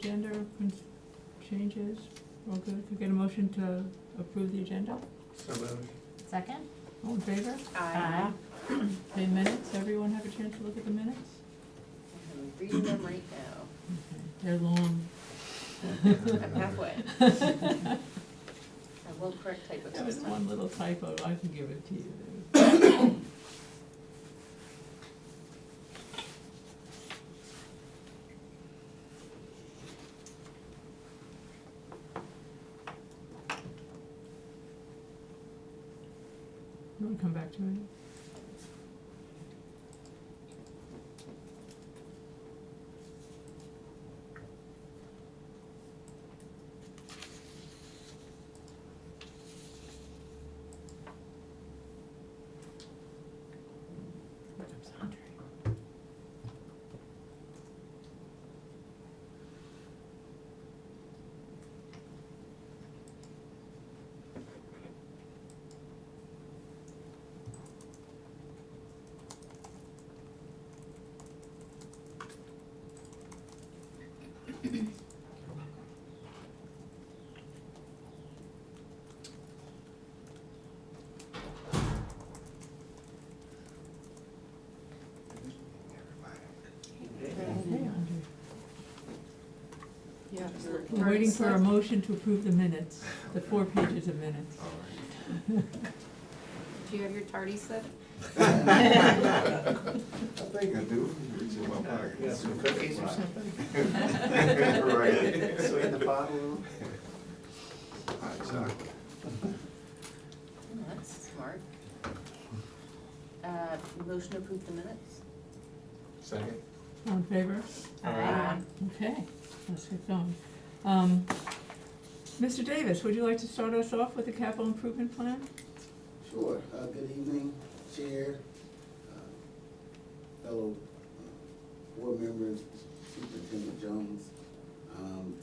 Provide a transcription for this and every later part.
Agenda changes, all good, can we get a motion to approve the agenda? So moved. Second? All in favor? Aye. Okay, minutes, everyone have a chance to look at the minutes? I'm reading them right now. Okay, they're long. I'm halfway. I will correct typos There was this one time. little typo, I can give it to you. You wanna come back to it? Here comes Andre. Hey, Andre. Yeah, We're waiting for a motion to approve the minutes, the 4 pages of minutes. Do you have your tardy slip? I think I do. Reach in my pocket. You got some cookies or something? Right. Sweeten the pot a little? Hot chocolate. Oh, that's smart. Motion to approve the minutes? Second. All in favor? Aye. Okay, let's get going. Mr. Davis, would you like to start us off with the capital improvement plan? Sure. Good evening, Chair, fellow board members, Superintendent Jones.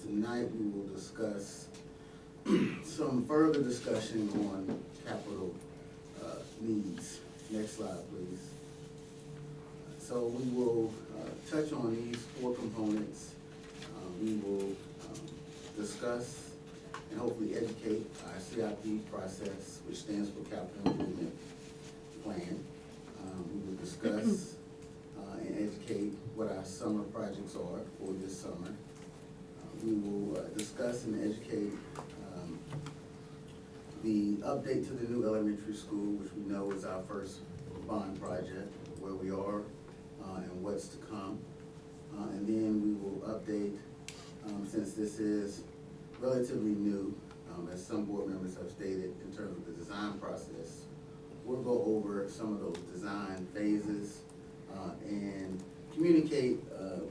Tonight we will discuss some further discussion on capital needs. Next slide, please. So we will touch on these 4 components. We will discuss and hopefully educate our CIP process, which stands for Capital Improvement Plan. We will discuss and educate what our summer projects are for this summer. We will discuss and educate the update to the new elementary school, which we know is our first bond project, where we are and what's to come. And then we will update, since this is relatively new, as some board members have stated, in terms of the design process, we'll go over some of those design phases and communicate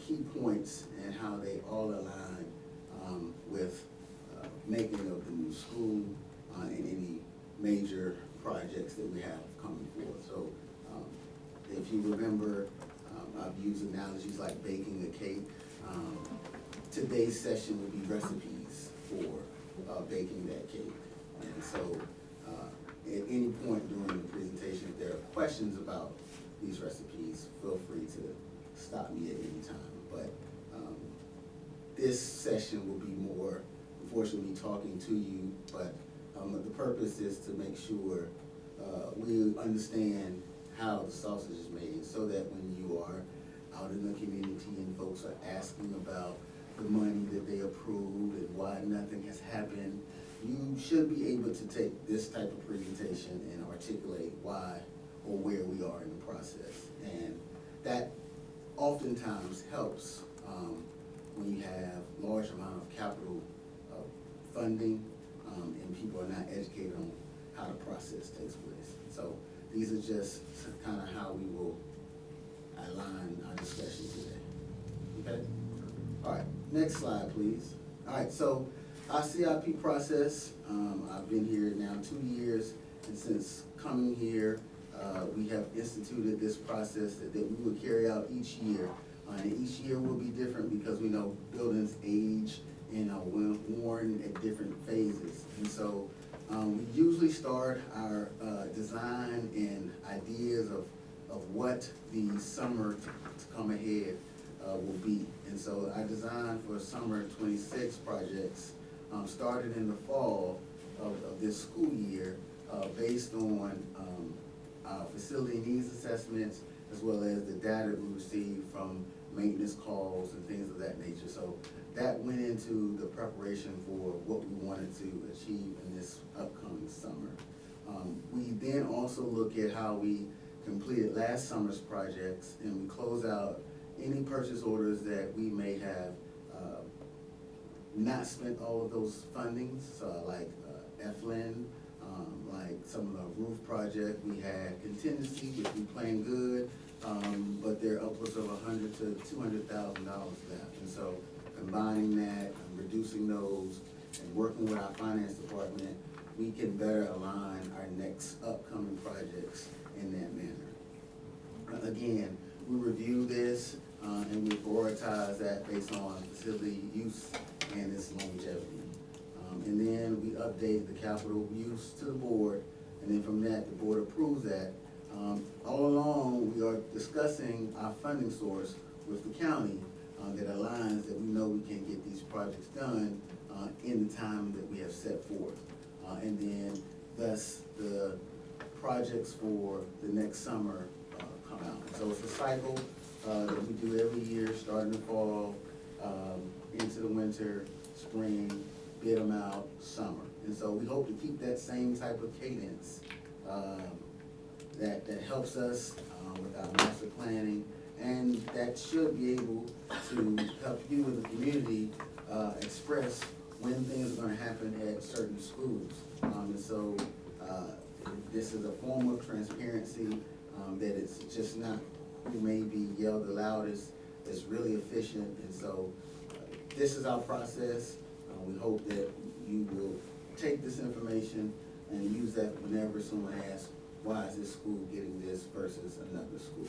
key points and how they all align with making of the new school and any major projects that we have coming forth. So if you remember, I've used analogies like baking a cake. Today's session will be recipes for baking that cake. And so at any point during the presentation, if there are questions about these recipes, feel free to stop me at any time. But this session will be more, unfortunately, talking to you, but the purpose is to make sure we understand how the sausage is made, so that when you are out in the community and folks are asking about the money that they approved and why nothing has happened, you should be able to take this type of presentation and articulate why or where we are in the process. And that oftentimes helps when you have large amount of capital funding and people are not educated on how the process takes place. So these are just kind of how we will align our discussion today. Okay? All right, next slide, please. All right, so our CIP process, I've been here now 2 years, and since coming here, we have instituted this process that we will carry out each year. And each year will be different because we know buildings age and are worn at different phases. And so we usually start our design and ideas of what the summer to come ahead will be. And so our design for summer '26 projects started in the fall of this school year, based on our facility needs assessments, as well as the data we received from maintenance calls and things of that nature. So that went into the preparation for what we wanted to achieve in this upcoming summer. We then also look at how we completed last summer's projects, and we close out any purchase orders that we may have not spent all of those fundings, so like Eflin, like some of the roof project, we had contingency, which we planned good, but they're upwards of $100,000 to $200,000 left. And so combining that, and reducing those, and working with our finance department, we can better align our next upcoming projects in that manner. Again, we review this, and we prioritize that based on facility use and its longevity. And then we update the capital use to the board, and then from that, the board approves that. All along, we are discussing our funding source with the county that aligns that we know we can get these projects done in the time that we have set forth. And then thus the projects for the next summer come out. So it's a cycle that we do every year, starting the fall, into the winter, spring, bid them out, summer. And so we hope to keep that same type of cadence that helps us with our master planning, and that should be able to help you in the community express when things are gonna happen at certain schools. And so this is a form of transparency, that it's just not who may be yelled the loudest, it's really efficient. And so this is our process. We hope that you will take this information and use that whenever someone asks, why is this school getting this versus another school?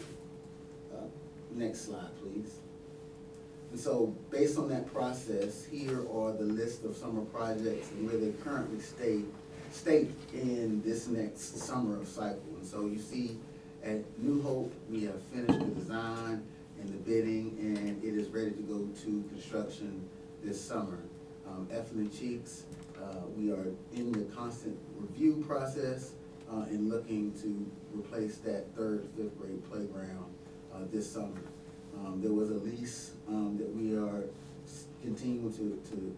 Next slide, please. And so based on that process, here are the list of summer projects and where they currently state in this next summer of cycle. And so you see at New Hope, we have finished the design and the bidding, and it is ready to go to construction this summer. Eflin Cheeks, we are in the constant review process and looking to replace that 3rd, 5th grade playground this summer. There was a lease that we are continuing to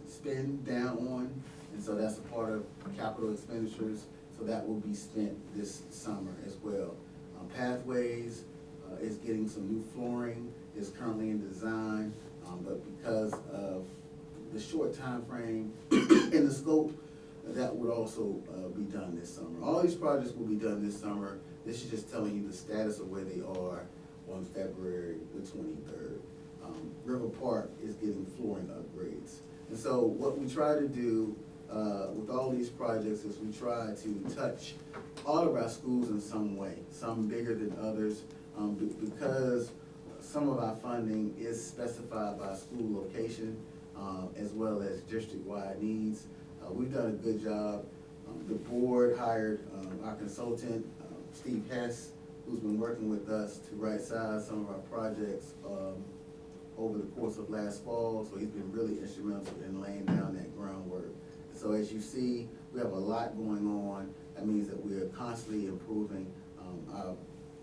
spend down on, and so that's a part of capital expenditures, so that will be spent this summer as well. Pathways is getting some new flooring, is currently in design, but because of the short time frame and the scope, that would also be done this summer. All these projects will be done this summer. This is just telling you the status of where they are on February the 23rd. River Park is getting flooring upgrades. And so what we try to do with all these projects is we try to touch all of our schools in some way, some bigger than others, because some of our funding is specified by school location, as well as district-wide needs. We've done a good job. The board hired our consultant, Steve Hess, who's been working with us to right-size some of our projects over the course of last fall. So he's been really instrumental in laying down that groundwork. So as you see, we have a lot going on. That means that we are constantly improving our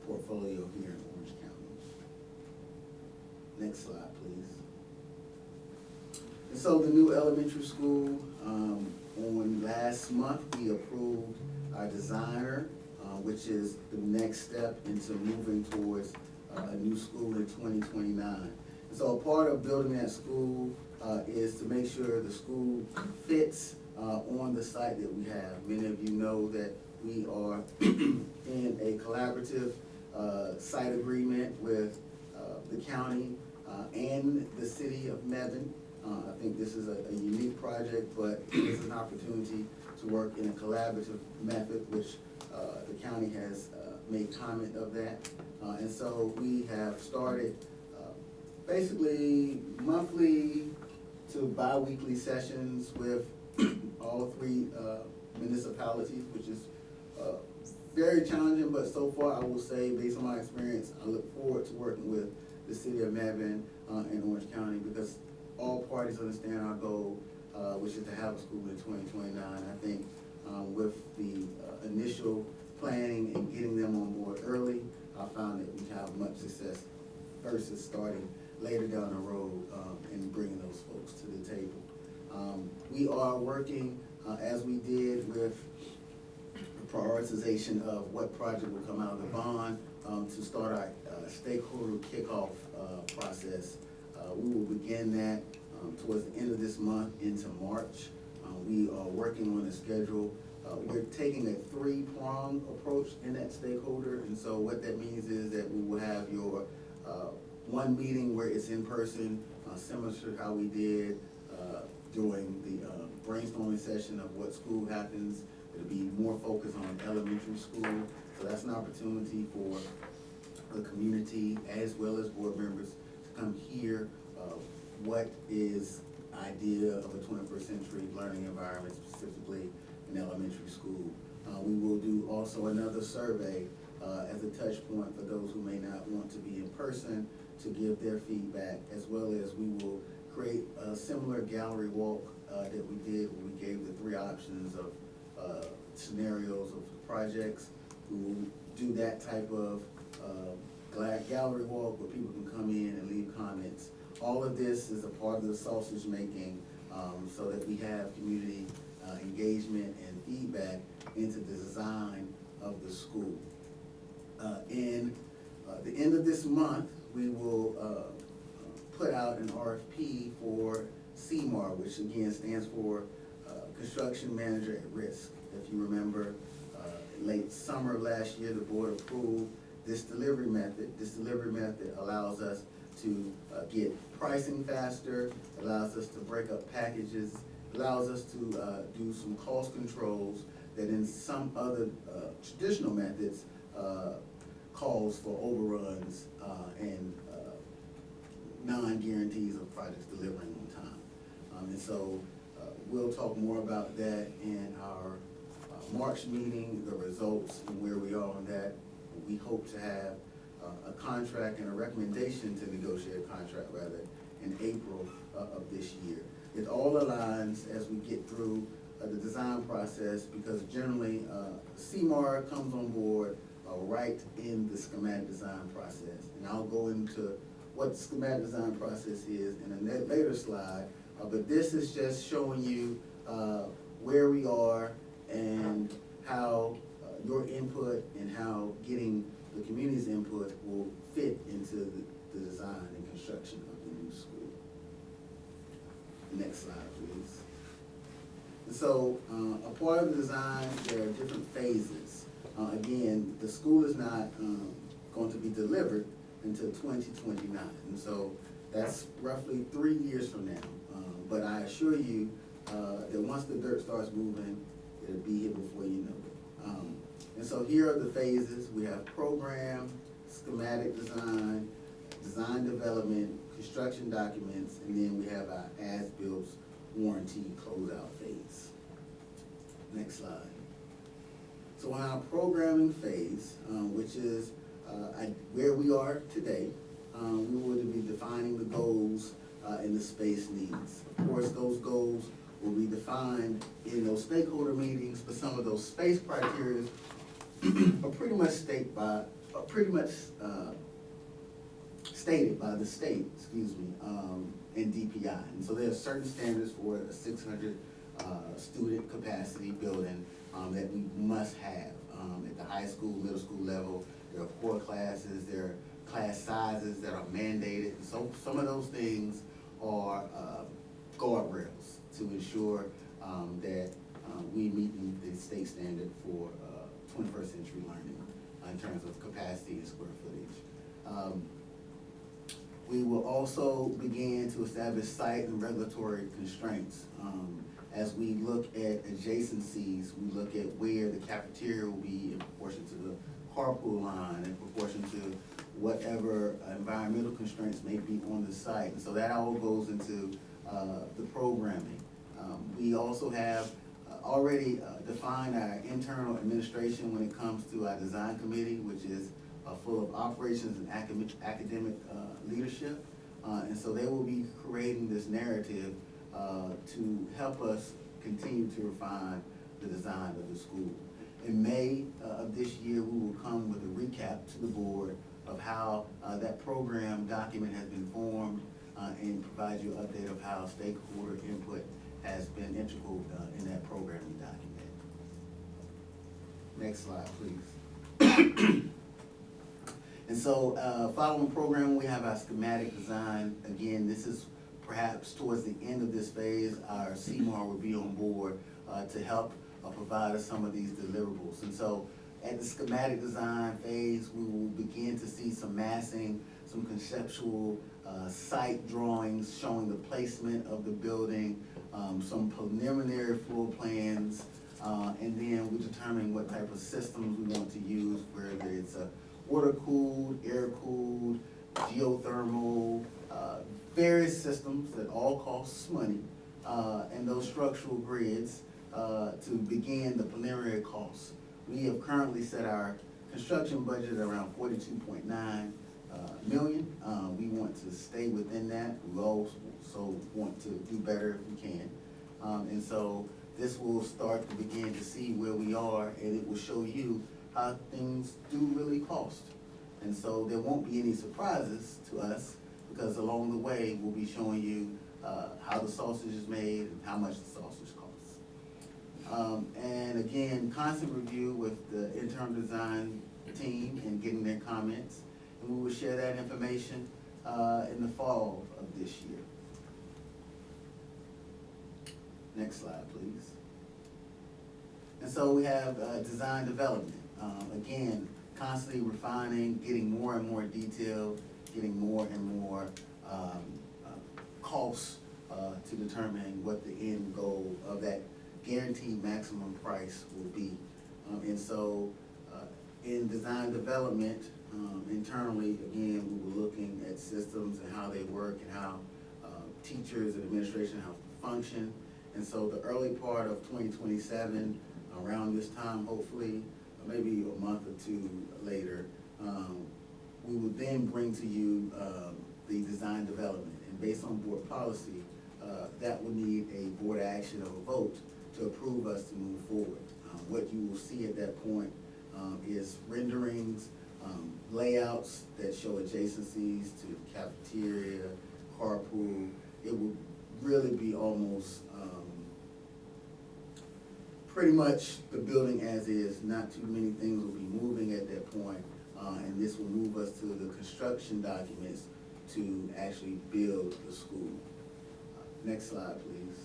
portfolio here in Orange County. Next slide, please. And so the new elementary school, on last month, we approved our designer, which is the next step into moving towards a new school in 2029. And so a part of building that school is to make sure the school fits on the site that we have. Many of you know that we are in a collaborative site agreement with the county and the city of Mebane. I think this is a unique project, but this is an opportunity to work in a collaborative method, which the county has made comment of that. And so we have started basically monthly to bi-weekly sessions with all 3 municipalities, which is very challenging, but so far I will say, based on my experience, I look forward to working with the city of Mebane in Orange County, because all parties understand our goal, which is to have a school in 2029. I think with the initial planning and getting them on board early, I found that we have much success versus starting later down the road and bringing those folks to the table. We are working, as we did with prioritization of what project will come out of the bond, to start our stakeholder kickoff process. We will begin that towards the end of this month into March. We are working on a schedule. We're taking a three-pronged approach in that stakeholder, and so what that means is that we will have your one meeting where it's in person, similar to how we did during the brainstorming session of what school happens. It'll be more focused on elementary school, so that's an opportunity for the community as well as board members to come hear what is idea of a 21st century learning environment, specifically in elementary school. We will do also another survey as a touch point for those who may not want to be in person to give their feedback, as well as we will create a similar gallery walk that we did when we gave the three options of scenarios of projects. We will do that type of gallery walk where people can come in and leave comments. All of this is a part of the sausage making, so that we have community engagement and feedback into the design of the school. In the end of this month, we will put out an RFP for CMAR, which again stands for Construction Manager at Risk. If you remember, late summer of last year, the board approved this delivery method. This delivery method allows us to get pricing faster, allows us to break up packages, allows us to do some cost controls that in some other traditional methods calls for overruns and non-guarantees of projects delivering on time. And so we'll talk more about that in our March meeting, the results and where we are on that. We hope to have a contract and a recommendation to negotiate a contract rather in April of this year. It all aligns as we get through the design process, because generally CMAR comes on board right in the schematic design process. And I'll go into what the schematic design process is in a later slide, but this is just showing you where we are and how your input and how getting the community's input will fit into the design and construction of the new school. Next slide, please. And so, a part of the design, there are different phases. Again, the school is not going to be delivered until 2029, and so that's roughly 3 years from now. But I assure you that once the dirt starts moving, it'll be here before you know it. And so here are the phases. We have program, schematic design, design development, construction documents, and then we have our as-built warranty closeout phase. Next slide. So in our programming phase, which is where we are today, we will be defining the goals and the space needs. Of course, those goals will be defined in those stakeholder meetings, but some of those space criteria are pretty much stated by the state, in DPI. And so there are certain standards for a 600 student capacity building that we must have at the high school, middle school level. There are core classes, there are class sizes that are mandated. And so some of those things are guardrails to ensure that we meet the state standard for 21st century learning in terms of capacity and square footage. We will also begin to establish site and regulatory constraints. As we look at adjacencies, we look at where the cafeteria will be in proportion to the carpool line, in proportion to whatever environmental constraints may be on the site. And so that all goes into the programming. We also have already defined our internal administration when it comes to our design committee, which is full of operations and academic leadership. And so they will be creating this narrative to help us continue to refine the design of the school. In May of this year, we will come with a recap to the board of how that program document has been formed and provide you an update of how stakeholder input has been integral in that programming document. Next slide, please. And so, following program, we have our schematic design. Again, this is perhaps towards the end of this phase, our CMAR will be on board to help provide us some of these deliverables. And so, at the schematic design phase, we will begin to see some massing, some conceptual site drawings showing the placement of the building, some preliminary floor plans, and then we determine what type of systems we want to use, whether it's a water-cooled, air-cooled, geothermal, various systems that all cost money, and those structural grids to begin the preliminary costs. We have currently set our construction budget at around 42.9 million. We want to stay within that. We also want to do better if we can. And so this will start to begin to see where we are, and it will show you how things do really cost. And so there won't be any surprises to us, because along the way, we'll be showing you how the sausage is made and how much the sausage costs. And again, constant review with the internal design team and getting their comments. And we will share that information in the fall of this year. Next slide, please. And so we have design development. Again, constantly refining, getting more and more detailed, getting more and more costs to determine what the end goal of that guaranteed maximum price will be. And so in design development, internally, again, we were looking at systems and how they work and how teachers and administration have to function. And so the early part of 2027, around this time, hopefully, maybe a month or two later, we will then bring to you the design development. And based on board policy, that will need a board action or a vote to approve us to move forward. What you will see at that point is renderings, layouts that show adjacencies to cafeteria, carpool. It will really be almost pretty much the building as is. Not too many things will be moving at that point, and this will move us to the construction documents to actually build the school. Next slide, please.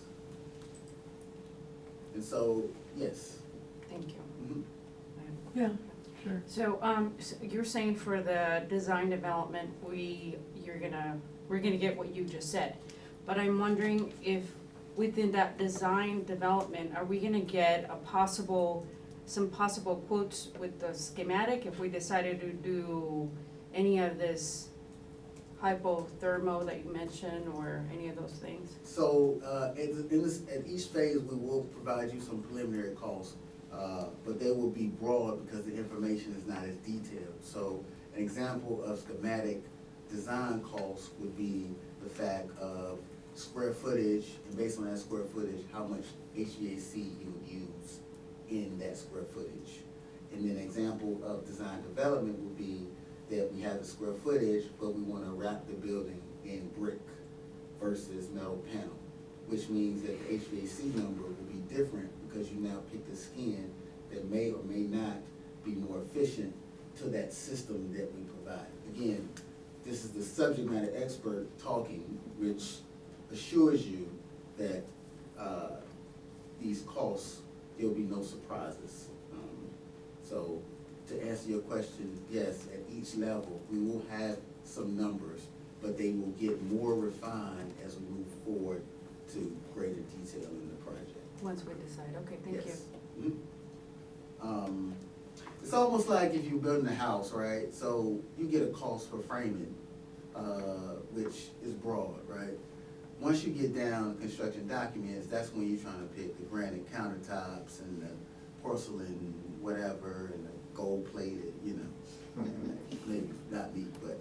And so, yes. Thank you. Mhm. Yeah, sure. So, you're saying for the design development, we're gonna get what you just said. But I'm wondering if within that design development, are we gonna get some possible quotes with the schematic if we decided to do any of this hypothermo that you mentioned, or any of those things? So, at each phase, we will provide you some preliminary costs, but they will be broad because the information is not as detailed. So, an example of schematic design costs would be the fact of square footage, and based on that square footage, how much HVAC you would use in that square footage. And then an example of design development would be that we have the square footage, but we wanna wrap the building in brick versus metal panel, which means that the HVAC number will be different because you now pick the skin that may or may not be more efficient to that system that we provide. Again, this is the subject matter expert talking, which assures you that these costs, there'll be no surprises. So to answer your question, yes, at each level, we will have some numbers, but they will get more refined as we move forward to greater detail in the project. Once we decide, okay, thank you. Yes. It's almost like if you're building a house, right? So you get a cost for framing, which is broad, right? Once you get down to construction documents, that's when you're trying to pick the granite countertops and the porcelain whatever and the gold plated, you know. Maybe not me, but,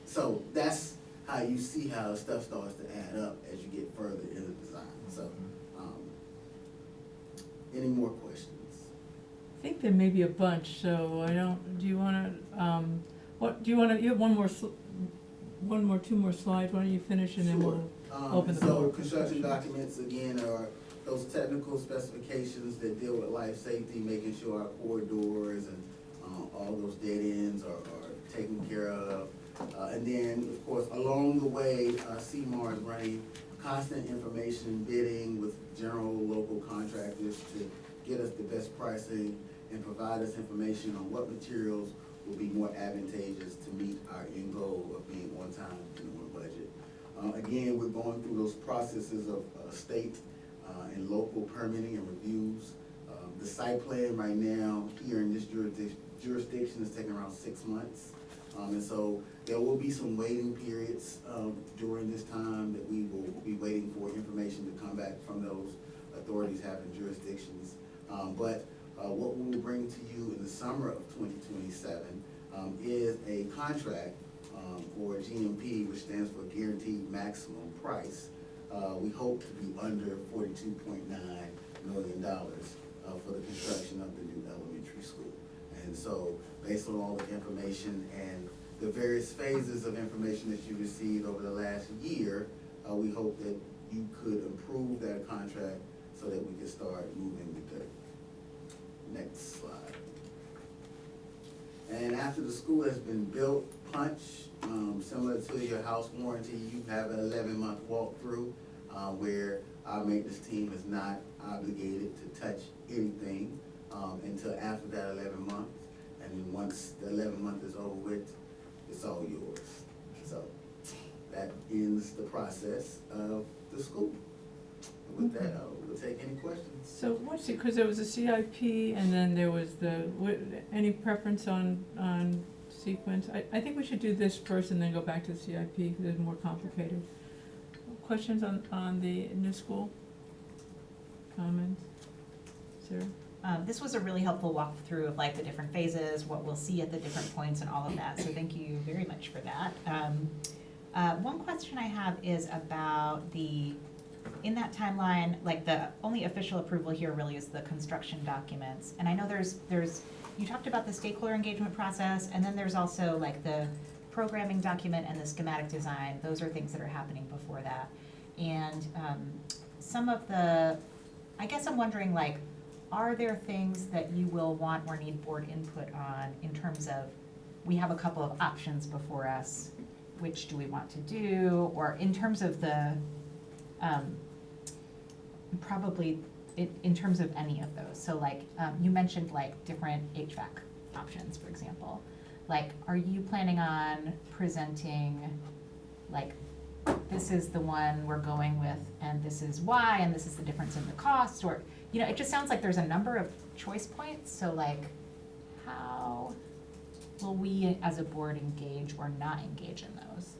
so that's how you see how stuff starts to add up as you get further in the design, so, any more questions? I think there may be a bunch, so I don't, do you wanna, you have two more slides, why don't you finish and then Sure. we'll open the floor So for construction questions. documents, again, are those technical specifications that deal with life safety, making sure our corridors and, all those dead ends are taken care of. And then, of course, along the way, CMAR is running constant information bidding with general local contractors to get us the best pricing and provide us information on what materials will be more advantageous to meet our end goal of being on time and on budget. Again, we're going through those processes of state and local permitting and reviews. The site plan right now here in this jurisdiction is taking around 6 months. And so there will be some waiting periods during this time that we will be waiting for information to come back from those authorities having jurisdictions. But what we will bring to you in the summer of 2027 is a contract or GMP, which stands for Guaranteed Maximum Price. We hope to be under $42.9 million for the construction of the new elementary school. And so, based on all the information and the various phases of information that you received over the last year, we hope that you could improve that contract so that we can start moving with the next slide. And after the school has been built, punch, similar to your house warranty, you have an 11-month walkthrough where our maintenance team is not obligated to touch anything until after that 11 months. And then once the 11th month is over with, it's all yours. So that ends the process of the school. And with that, we'll take any questions. So what's it, cause there was a CIP and then there was any preference on sequence? I think we should do this first and then go back to the CIP, because it's more complicated. Questions on the new school? Comments? Sarah? This was a really helpful walkthrough of like the different phases, what we'll see at the different points and all of that, so thank you very much for that. One question I have is about in that timeline, like the only official approval here really is the construction documents. And I know you talked about the stakeholder engagement process, and then there's also like the programming document and the schematic design. Those are things that are happening before that. And some of I guess I'm wondering, like, are there things that you will want or need board input on in terms of, we have a couple of options before us, which do we want to do? Or in terms of probably in terms of any of those. So like, you mentioned like different HVAC options, for example. Like, are you planning on presenting, like, this is the one we're going with, and this is why, and this is the difference in the cost, or, you know, it just sounds like there's a number of choice points, so like, how will we as a board engage or not engage in those?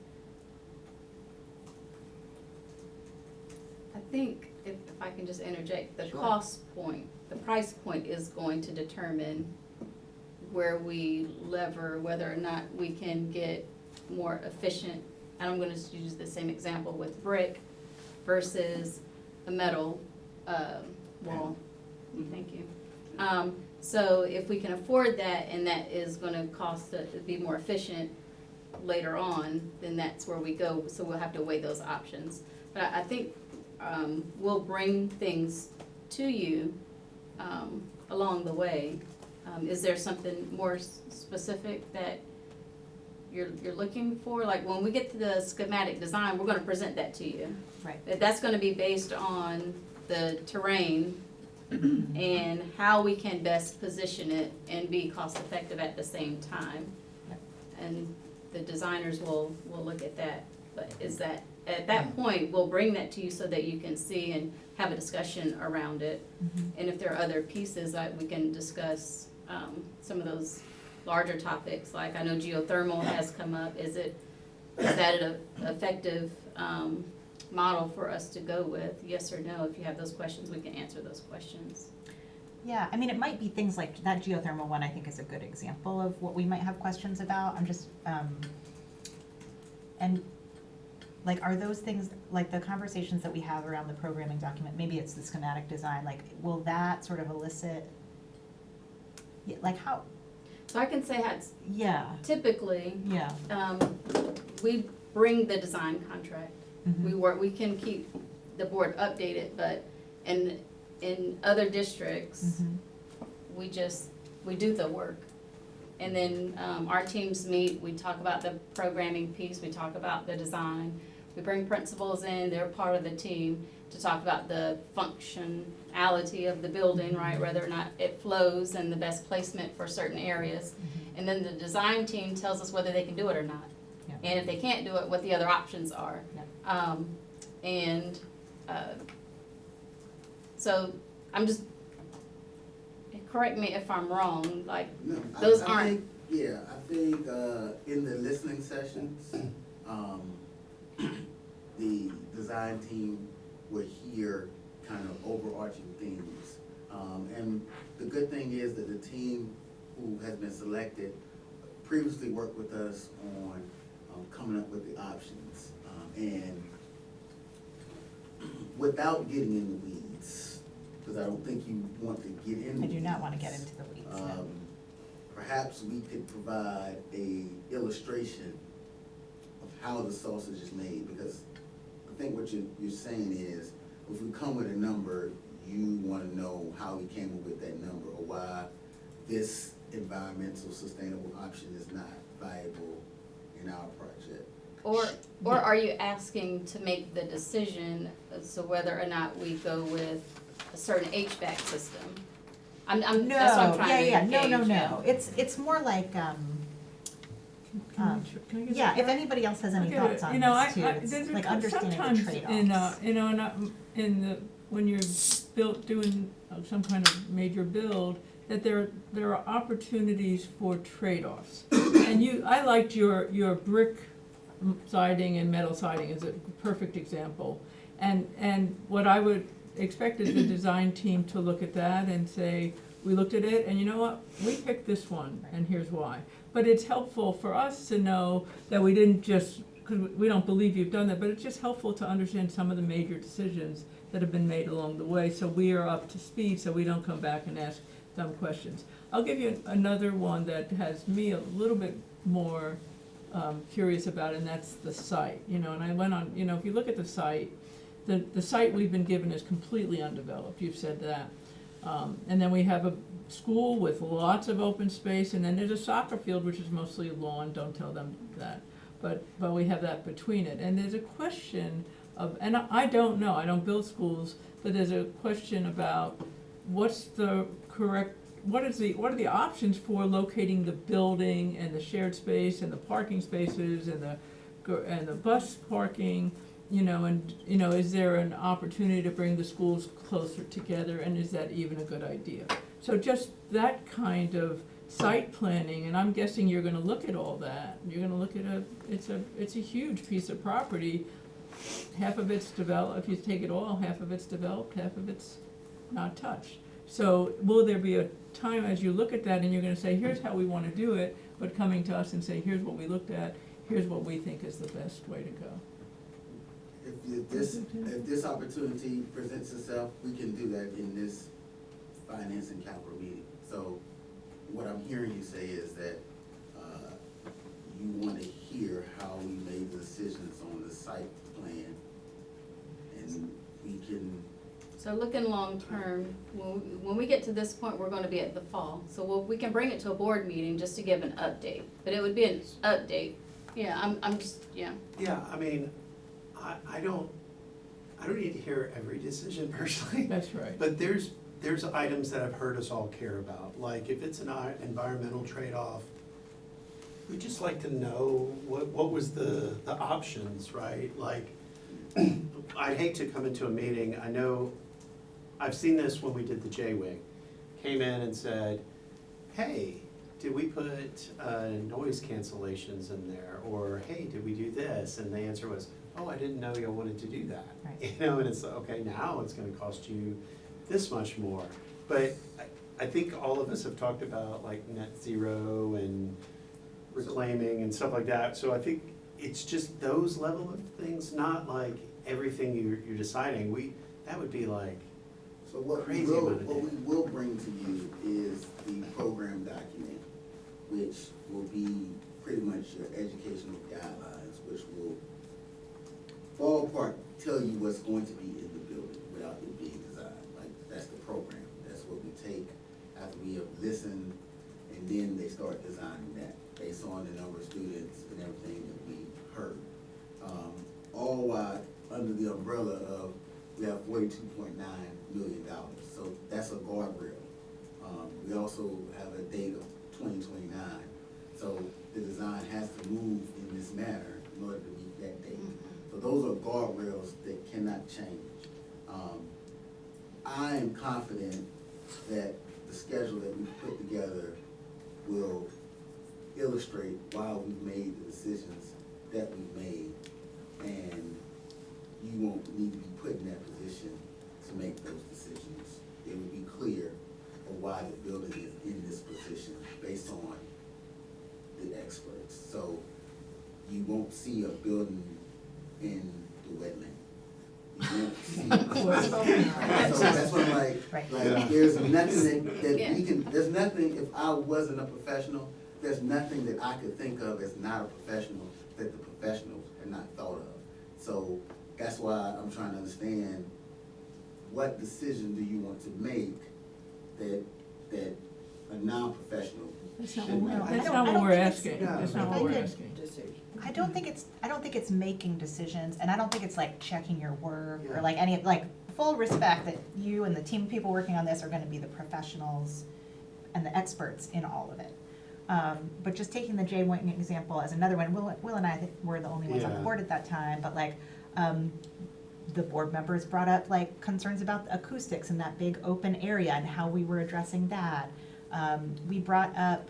I think if I can just interject, the Sure. cost point, the price point is going to determine where we lever, whether or not we can get more efficient. And I'm gonna just use the same example with brick versus a metal, wall. Thank you. So if we can afford that and that is gonna cost, be more efficient later on, then that's where we go, so we'll have to weigh those options. But I think, we'll bring things to you, along the way. Is there something more specific that you're looking for? Like, when we get to the schematic design, we're gonna present that to you. Right. That's gonna be based on the terrain and how we can best position it and be cost effective at the same time. Yep. And the designers will look at that, but at that point, we'll bring that to you so that you can see and have a discussion around it. And if there are other pieces, we can discuss, some of those larger topics, like I know geothermal has come up. Is that an effective, model for us to go with? Yes or no? If you have those questions, we can answer those questions. Yeah, I mean, it might be things like that geothermal one, I think, is a good example of what we might have questions about. I'm just, and like, are those things, like the conversations that we have around the programming document, maybe it's the schematic design, like, will that sort of elicit? Yeah, like how, So I can say yeah, typically, yeah. we bring the design contract. Mhm. We can keep the board updated, but in other districts, Mhm. we do the work. And then, our teams meet, we talk about the programming piece, we talk about the design. We bring principals in, they're part of the team to talk about the functionality of the building, right? Whether or not it flows and the best placement for certain areas. Mhm. And then the design team tells us whether they can do it or not. Yeah. And if they can't do it, what the other options are. Yeah. And, so I'm just, correct me if I'm wrong, like, No, those I aren't- think, yeah, I think, in the listening sessions, the design team will hear kind of overarching themes. And the good thing is that the team who has been selected previously worked with us on, coming up with the options. And without getting in the weeds, because I don't think you want to get in the I do not weeds. wanna get into the weeds, no. Perhaps we could provide a illustration of how the sausage is made, because I think what you're saying is, if we come with a number, you wanna know how we came up with that number, or why this environmental sustainable option is not viable in our project. or are you asking to make the decision as to whether or not we go with a certain HVAC system? That's what I'm No, trying to yeah, no, engage no, in. it's more like, Can I get yeah, some- if anybody else has any Okay, thoughts on you know, this too, there's it's a like cou- understanding the sometimes trade-offs. you know, in the, when you're doing some kind of major build, that there are opportunities for trade-offs. And I liked your brick siding and metal siding is a perfect example. And what I would expect is the design team to look at that and say, we looked at it, and you know what, we picked this one, and here's why. But it's helpful for us to know that we didn't just, because we don't believe you've done that, but it's just helpful to understand some of the major decisions that have been made along the way, so we are up to speed, so we don't come back and ask dumb questions. I'll give you another one that has me a little bit more curious about, and that's the site. You know, and I went on, you know, if you look at the site, the site we've been given is completely undeveloped, you've said that. And then we have a school with lots of open space, and then there's a soccer field, which is mostly lawn, don't tell them that. But we have that between it, and there's a question of, and I don't know, I don't build schools, but there's a question about what's the correct, what are the options for locating the building and the shared space and the parking spaces and the bus parking, you know, and, you know, is there an opportunity to bring the schools closer together, and is that even a good idea? So just that kind of site planning, and I'm guessing you're gonna look at all that, you're gonna look at it's a huge piece of property. Half of it's developed, if you take it all, half of it's developed, half of it's not touched. So will there be a time as you look at that and you're gonna say, here's how we wanna do it, but coming to us and say, here's what we looked at, here's what we think is the best way to go? If this opportunity presents itself, we can do that in this finance and capital meeting. So what I'm hearing you say is that, you wanna hear how we made the decisions on the site plan, and we can, So looking long-term, when we get to this point, we're gonna be at the fall. So we can bring it to a board meeting just to give an update, but it would be an update. Yeah, I'm just, yeah. Yeah, I mean, I don't need to hear every decision personally, That's right. but there's items that I've heard us all care about, like if it's an environmental trade-off, we'd just like to know what was the options, right? Like, I'd hate to come into a meeting, I know, I've seen this when we did the J-Wing, came in and said, hey, did we put noise cancellations in there? Or, hey, did we do this? And the answer was, oh, I didn't know you wanted to do that. Right. You know, and it's, okay, now it's gonna cost you this much more. But I think all of us have talked about like net zero and reclaiming and stuff like that. So I think it's just those level of things, not like everything you're deciding. That would be like, So what we Crazy will, amount of what we data. will bring to you is the program document, which will be pretty much your educational guidelines, which will ballpark tell you what's going to be in the building without it being designed. Like, that's the program. That's what we take after we have listened, and then they start designing that based on the number of students and everything that we heard. All while under the umbrella of, we have $42.9 million. So that's a guardrail. We also have a date of 2029. So the design has to move in this manner in order to meet that date. So those are guardrails that cannot change. I am confident that the schedule that we've put together will illustrate why we've made the decisions that we've made. And you won't need to be put in that position to make those decisions. It will be clear of why the building is in this position based on the experts. So you won't see a building in the wetland. You won't see. Of course. So that's what I'm like, Right. like, there's nothing that Yeah. we can, there's nothing, if I wasn't a professional, there's nothing that I could think of as not a professional that the professionals had not thought of. So that's why I'm trying to understand, what decision do you want to make that a non-professional That's not should what we're, not? that's I not don't what we're think it's- asking, Yeah. that's not If what I we're could- asking. I don't think it's making decisions, and I don't think it's like checking your work Yeah. or like any, like, full respect that you and the team of people working on this are gonna be the professionals and the experts in all of it. But just taking the Jay Boynton example as another one, Will and I think were the only ones on the Yeah. board at that time, but like, the board members brought up like concerns about the acoustics in that big open area and how we were addressing that. We brought up,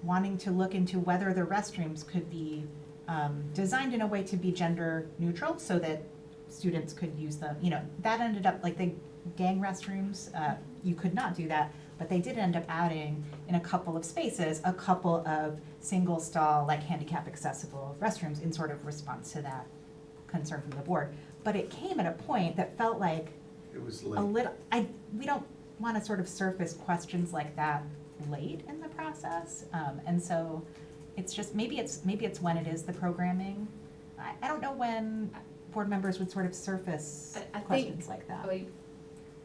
wanting to look into whether the restrooms could be, designed in a way to be gender neutral so that students could use them, you know, that ended up, like the gang restrooms, you could not do that, but they did end up adding in a couple of spaces, a couple of single stall, like handicap accessible restrooms in sort of response to that concern from the board. But it came at a point that felt like it was a like, little, we don't wanna sort of surface questions like that late in the process. And so it's just, maybe it's when it is the programming. I don't know when board members would sort of surface I think- questions like that.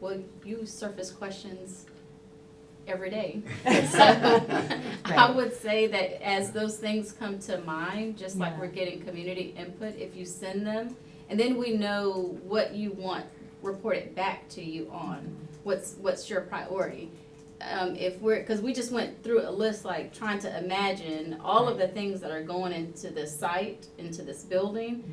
Well, you surface questions every day. So I Right. would say that as those things come to mind, just like Yeah. we're getting community input, if you send them, and then we know what you want reported back to you on, what's your priority. Cause we just went through a list, like trying to imagine all of the things that are going into this site, into this building,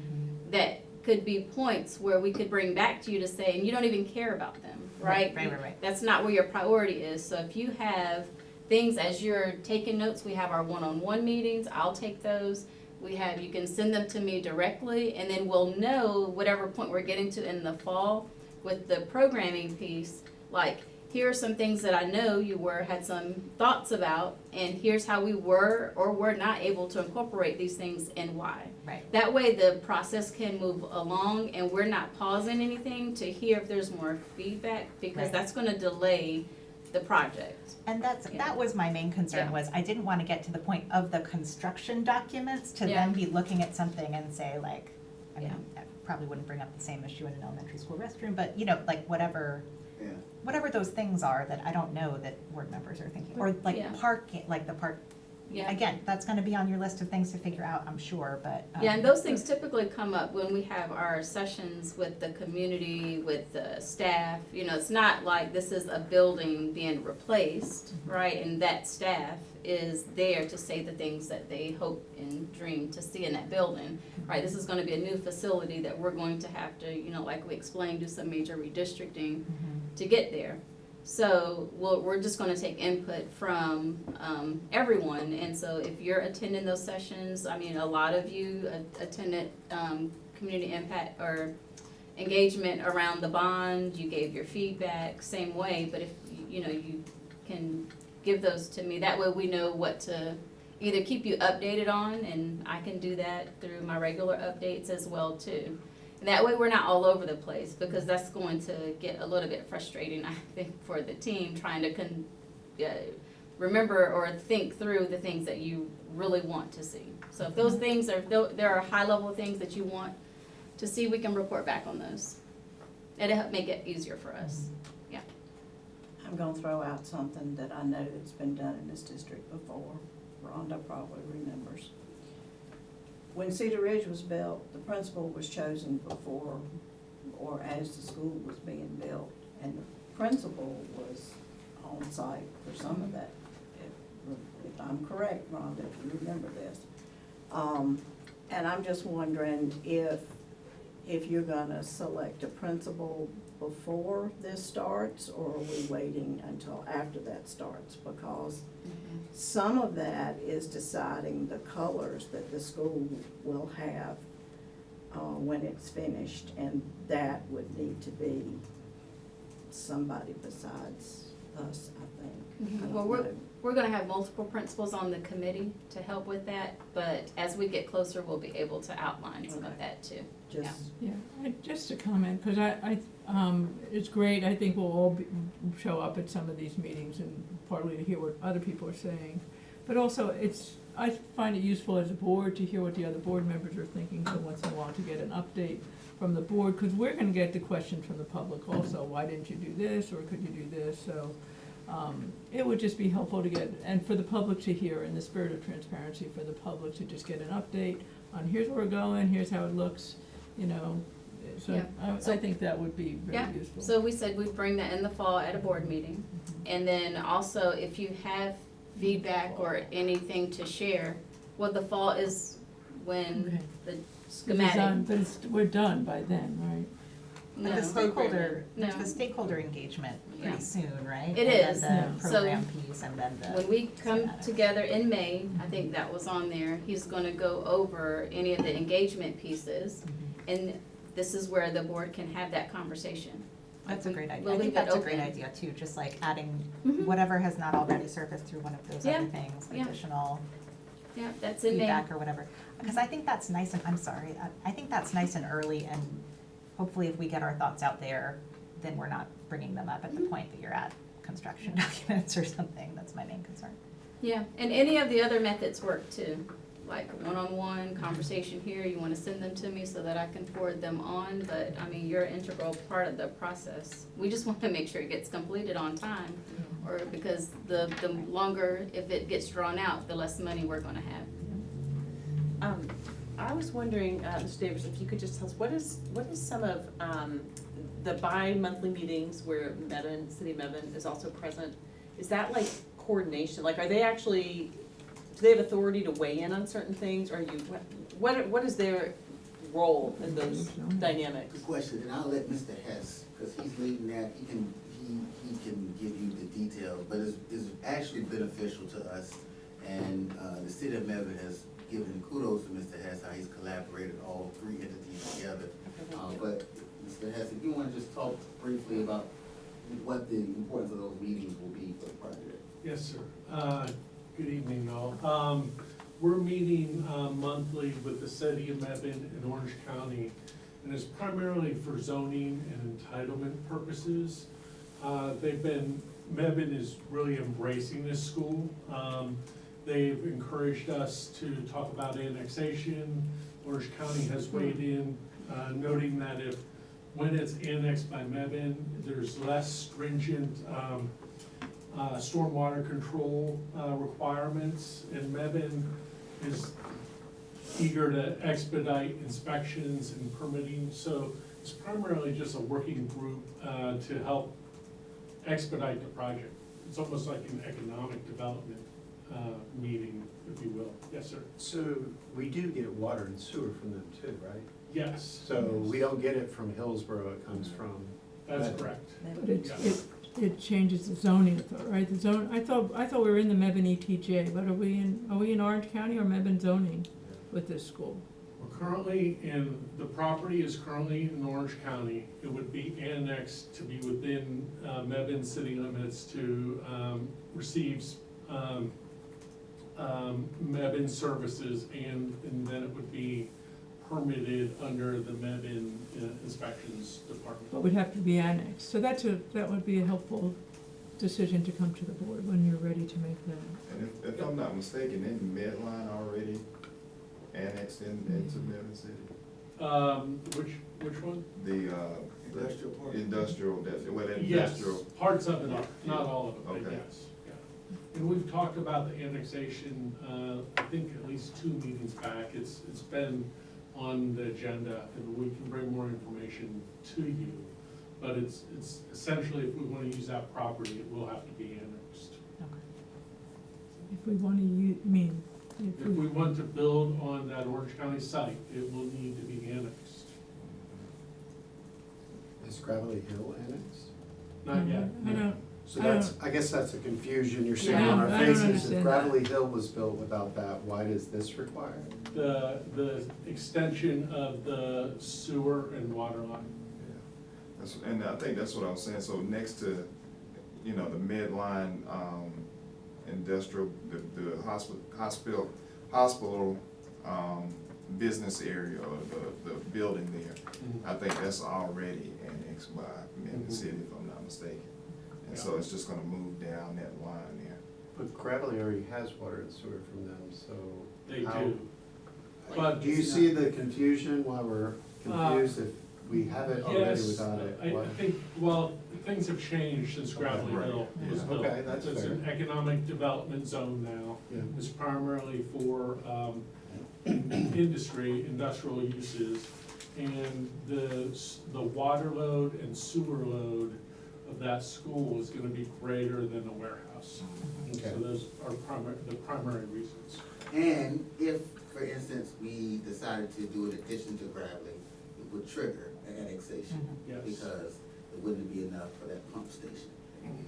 that could be points where we could bring back to you to say, and you don't even care about them, right? Right. That's not where your priority is. So if you have things, as you're taking notes, we have our one-on-one meetings, I'll take those. You can send them to me directly, and then we'll know whatever point we're getting to in the fall with the programming piece, like, here are some things that I know you had some thoughts about, and here's how we were or were not able to incorporate these things and why. Right. That way the process can move along and we're not pausing anything to hear if there's more feedback, because Right. that's gonna delay the project. And Yeah. that was my main concern, Yeah. was I didn't wanna get to the point of the construction documents to Yeah. then be looking at something and say like, I mean, Yeah. I probably wouldn't bring up the same issue in an elementary school restroom, but you know, like whatever those things are that I don't know that board members are thinking, or like Yeah. parking, like the park. Yeah. Again, that's gonna be on your list of things to figure out, I'm sure, but. Yeah, and those things typically come up when we have our sessions with the community, with the staff. You know, it's not like this is a building being replaced, right? And that staff is there to say the things that they hope and dream to see in that building, right? This is gonna be a new facility that we're going to have to, you know, like we explained, do some major redistricting to get there. So we're just gonna take input from everyone, and so if you're attending those sessions, I mean, a lot of you attended community impact or engagement around the bond, you gave your feedback, same way, but if, you know, you can give those to me, that way we know what to either keep you updated on, and I can do that through my regular updates as well too. And that way, we're not all over the place, because that's going to get a little bit frustrating, I think, for the team, trying to remember or think through the things that you really want to see. So if those things are, there are high-level things that you want to see, we can report back on those. It'll help make it easier for us. I'm gonna throw out something that I know that's been done in this district before. Rhonda probably remembers. When Cedar Ridge was built, the principal was chosen before or as the school was being built. And the principal was on site for some of that. If I'm correct, Rhonda, if you remember this. And I'm just wondering if you're gonna select a principal before this starts, or are we waiting until after that starts? Because some of that is deciding the colors that the school will have when it's finished, and that would need to be somebody besides us, I think. I don't Well, know. we're gonna have multiple principals on the committee to help with that, but as we get closer, we'll be able to outline some of Okay. that too. Just, Yeah, just a comment, because it's great, I think we'll all show up at some of these meetings and partly to hear what other people are saying. But also, I find it useful as a board to hear what the other board members are thinking, so once in a while to get an update from the board, because we're gonna get the question from the public also, why didn't you do this, or could you do this, so. It would just be helpful to get, and for the public to hear, in the spirit of transparency, for the public to just get an update on here's where we're going, here's how it looks, you know. So Yeah. I think that would be Yeah, very useful. so we said we'd bring that in the fall at a board meeting. And then also, if you have feedback or anything to share, well, the fall is when Okay. the It's done, schematic. but we're done by then, right? But the No. stakeholder, there's No. the stakeholder engagement Yeah. pretty soon, right? It And is. then Yeah. the So, program piece and then the. When we come schematics. together in May, I think that was on there, he's gonna go over any of the engagement pieces. And this is where the board can have that conversation. That's a great idea. We'll I think leave it that's a great open. idea too, just like adding Mhm. whatever has not already surfaced through one of those Yeah, other things, yeah. additional Yeah, that's in May. feedback or whatever. Because I think that's nice, and I'm sorry, I think that's nice and early, and hopefully if we get our thoughts out there, then we're not bringing them up at the point that you're at construction documents or something. That's my main concern. Yeah, and any of the other methods work too, like one-on-one conversation here, you wanna send them to me so that I can forward them on, but I mean, you're an integral part of the process. We just wanna make sure it gets completed on time, or because the longer, if it gets drawn out, the less money we're gonna have. I was wondering, Mr. Davis, if you could just tell us, what is some of, the bi-monthly meetings where City of Mebane is also present? Is that like coordination, like are they actually, do they have authority to weigh in on certain things, or are you, what is their role in those dynamics? Good question, and I'll let Mr. Hess, because he's leading that, he can give you the details, but it's actually beneficial to us. And, the city of Mebane has given kudos to Mr. Hess, how he's collaborated all three entities together. But, Mr. Hess, if you wanna just talk briefly about what the importance of those meetings will be for the project. Yes, sir. Good evening, all. We're meeting monthly with the city of Mebane in Orange County, and it's primarily for zoning and entitlement purposes. Mebane is really embracing this school. They've encouraged us to talk about annexation. Orange County has weighed in, noting that when it's annexed by Mebane, there's less stringent stormwater control requirements, and Mebane is eager to expedite inspections and permitting, so it's primarily just a working group to help expedite the project. It's almost like an economic development meeting, if you will. Yes, sir. So we do get water and sewer from them too, right? Yes. So we don't get it from Hillsborough, it comes from. That's correct. But it changes the zoning, right? The zone, I thought we were in the Mebane ETJ, but are we in Orange County or Mebane zoning with this school? We're currently the property is currently in Orange County. It would be annexed to be within Mebane city limits to receive Mebane services, and then it would be permitted under the Mebane inspections But department. would have to be annexed. So that would be a helpful decision to come to the board when you're ready to make that. And if I'm not mistaken, isn't Medline already annexed into Medin City? Which one? The, Industrial park. industrial, well, that Yes, industrial. parts of it are, not all of it, but Okay. yes, yeah. And we've talked about the annexation, I think at least 2 meetings back. It's been on the agenda, and we can bring more information to you. But it's essentially, if we wanna use that property, it will have to be annexed. If we want to If we want to build on that Orange County site, it will need to be annexed. Is Gravelly Hill annexed? Not yet. I don't, So I that's, I guess that's a confusion you're seeing Yeah, on our I don't faces. understand If that. Gravelly Hill was built without that, why does this require it? The extension of the sewer and water line. Yeah. And I think that's what I was saying, so next to, the Medline, industrial, the hospital, business area, or the building there, I think that's already annexed by Medin City, if I'm not mistaken. And so it's just gonna move down that line there. But Gravelly already has water and sewer from them, so. They how- do. But Do you see the confusion why we're confused if we have it already yes, without it? I Why- think, well, things have changed since Gravelly Right. Hill was Yeah. built. Okay, that's It's an fair. economic development zone now. Yeah. It's primarily for industrial uses. And the water load and sewer load of that school is gonna be greater than the warehouse. Okay. So those are the primary reasons. And if, for instance, we decided to do an addition to Gravely, it would trigger an annexation. Yes. Because it wouldn't be enough for that pump station.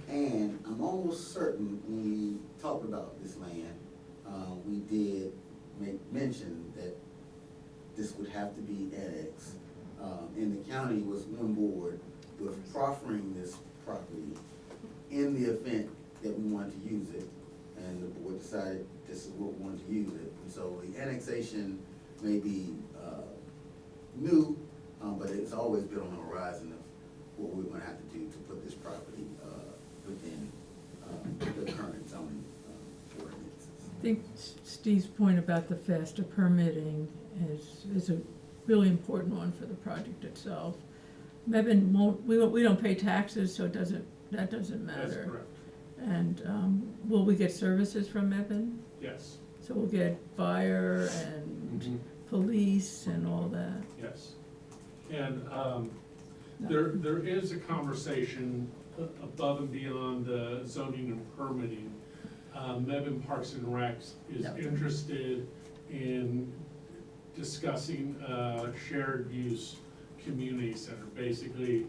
And I'm almost certain when we talked about this land, we did make mention that this would have to be annexed. And the county was on board with proffering this property in the event that we wanted to use it. And the board decided this is what we wanted to use it. And so the annexation may be new, but it's always been on the horizon of what we're gonna have to do to put this property within the current zoning ordinances. I think Steve's point about the faster permitting is a really important one for the project itself. Mebane won't, we don't pay taxes, so that doesn't That's matter. correct, And, will we get services from Mebane? yes, So we'll get fire and police and all that? yes. And there is a conversation above and beyond the zoning and permitting. Mebane Parks and Recs is Yeah. interested in discussing shared use community center. Basically,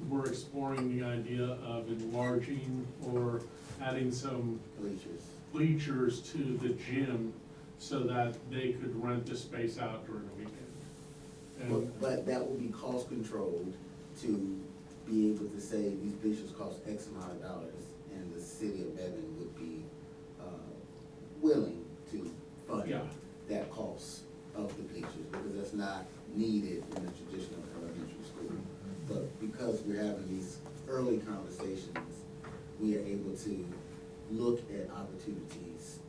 we're exploring the idea of enlarging or adding some Bleachers. bleachers to the gym so that they could rent the space out during the weekend. And But that will be cost controlled to be able to say these bleachers cost X amount of dollars, and the city of Mebane would be willing to fund Yeah. that cost of the bleachers, because that's not needed in the traditional elementary school. But because we're having these early conversations, we are able to look at opportunities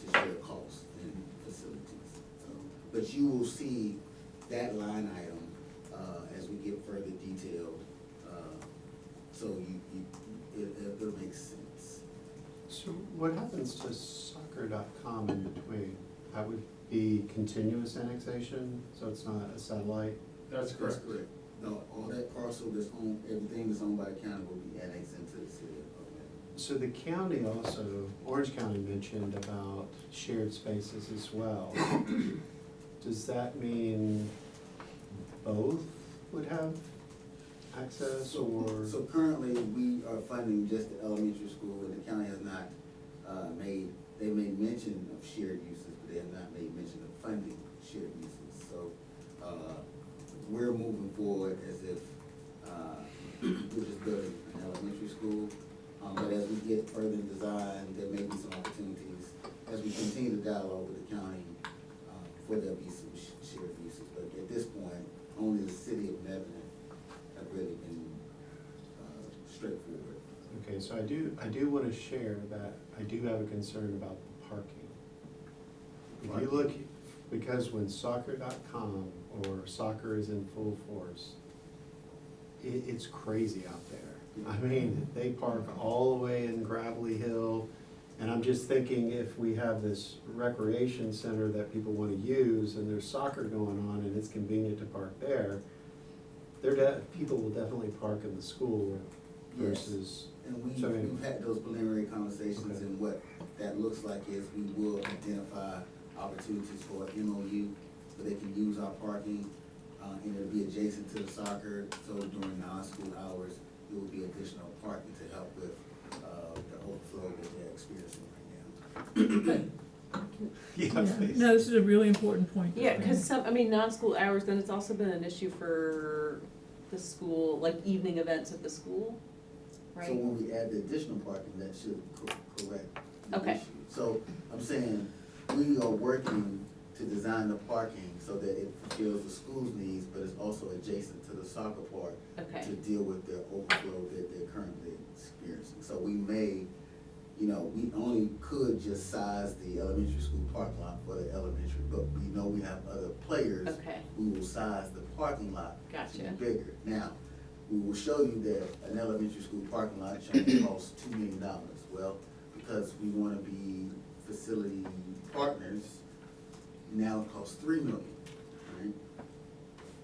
to share costs and facilities. So, but you will see that line item as we get further detailed, so it'll make sense. So what happens to soccer.com in between? That would be continuous annexation, so it's not a satellite? that's That's correct. correct. No, all that parcel that's owned, everything that's owned by the county will be annexed into the city of Mebane. So the county also, Orange County mentioned about shared spaces as well. Does that mean both would have access or? So currently, we are funding just the elementary school, and the county has not they made mention of shared uses, but they have not made mention of funding shared uses. So, we're moving forward as if, we're just building an elementary school. But as we get further in design, there may be some opportunities as we continue to dialogue with the county, for there'll be some shared uses, but at this point, only the city of Lebanon have really been, straightforward. Okay, so I do wanna share that I do have a concern about the parking. If you look, because when soccer.com or soccer is in full force, it's crazy out there. I mean, they park all the way in Gravelly Hill, and I'm just thinking if we have this recreation center that people wanna use and there's soccer going on and it's convenient to park there, people will definitely park in the school versus. And So, I mean- we've had those preliminary conversations, Okay. and what that looks like is we will identify opportunities for MOU, where they can use our parking, and it'll be adjacent to the soccer, so during non-school hours, there will be additional parking to help with, the overflow that they're experiencing right now. Yeah, please. No, this is a really important point. Yeah, because some, I mean, non-school hours, then it's also been an issue for the school, like evening events at the school, So right? when we add the additional parking, that should correct the Okay. issue. So I'm saying, we are working to design the parking so that it fulfills the school's needs, but it's also adjacent to the soccer park Okay, to deal with the overflow that they're currently experiencing. So we may, we only could just size the elementary school parking lot for the elementary, but we know we have other players. okay, We will size the parking lot to Gotcha. be bigger. Now, we will show you that an elementary school parking lot only costs $2 million. Well, because we wanna be facility partners, now it costs $3 million, right?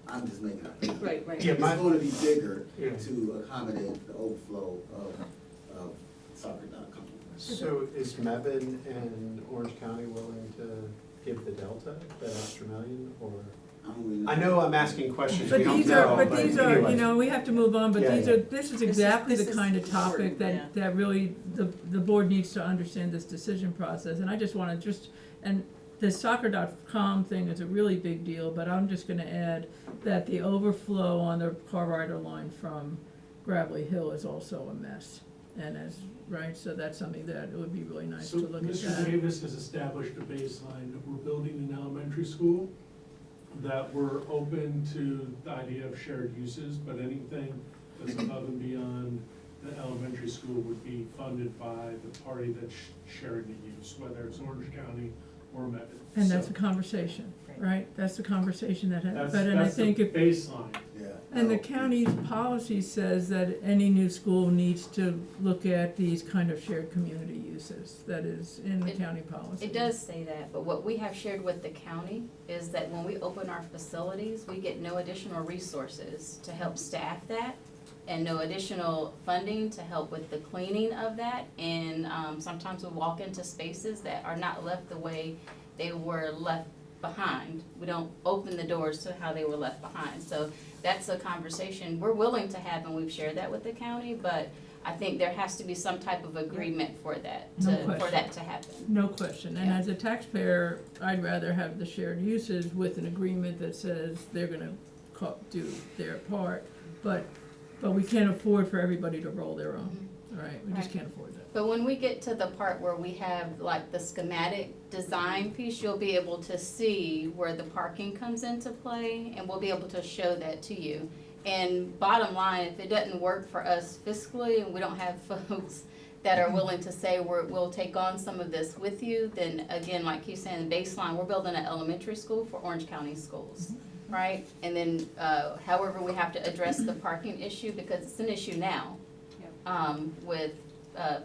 I'm just making up. right, right. Yeah, It's my- gonna be bigger Yeah. to accommodate the overflow of soccer.com. So is Mebane and Orange County willing to give the delta, that extra million, or? I don't really know. I know I'm asking questions we But don't these know, are, but these are, anyway. we have to move on, but Yeah, these yeah. are, this is exactly this the is kind of topic important, that really, the board needs to understand this decision process, and I just wanna and the soccer.com thing is a really big deal, but I'm just gonna add that the overflow on the car rider line from Gravelly Hill is also a mess, and right, so that's something that it would be really nice So to look at Mr. that. Davis has established a baseline that we're building an elementary school, that we're open to the idea of shared uses, but anything that's above and beyond the elementary school would be funded by the party that's sharing the use, whether it's Orange County or Mebane. And that's So a conversation, right, that's the conversation that, That's, but, and I that's the think if, baseline. Yeah. and the Oh, county's policy says that any new school needs to look at these kind of shared community uses, that is in the It- county policy. It does say that, but what we have shared with the county is that when we open our facilities, we get no additional resources to help staff that and no additional funding to help with the cleaning of that. And sometimes we walk into spaces that are not left the way they were left behind. We don't open the doors to how they were left behind. So that's a conversation we're willing to have, and we've shared that with the county, but I think there has to be some type of agreement for that, No for question. that to happen. No question, and Yeah. as a taxpayer, I'd rather have the shared uses with an agreement that says they're gonna do their part, but we can't afford for everybody to roll their own, all right, we just Right. can't afford that. But when we get to the part where we have like the schematic design piece, you'll be able to see where the parking comes into play, and we'll be able to show that to you. And bottom line, if it doesn't work for us fiscally, and we don't have folks that are willing to say we'll take on some of this with you, then again, like he's saying, the baseline, we're building an elementary school for Orange County schools, right? And then, however, we have to address the parking issue, because it's an issue now. With,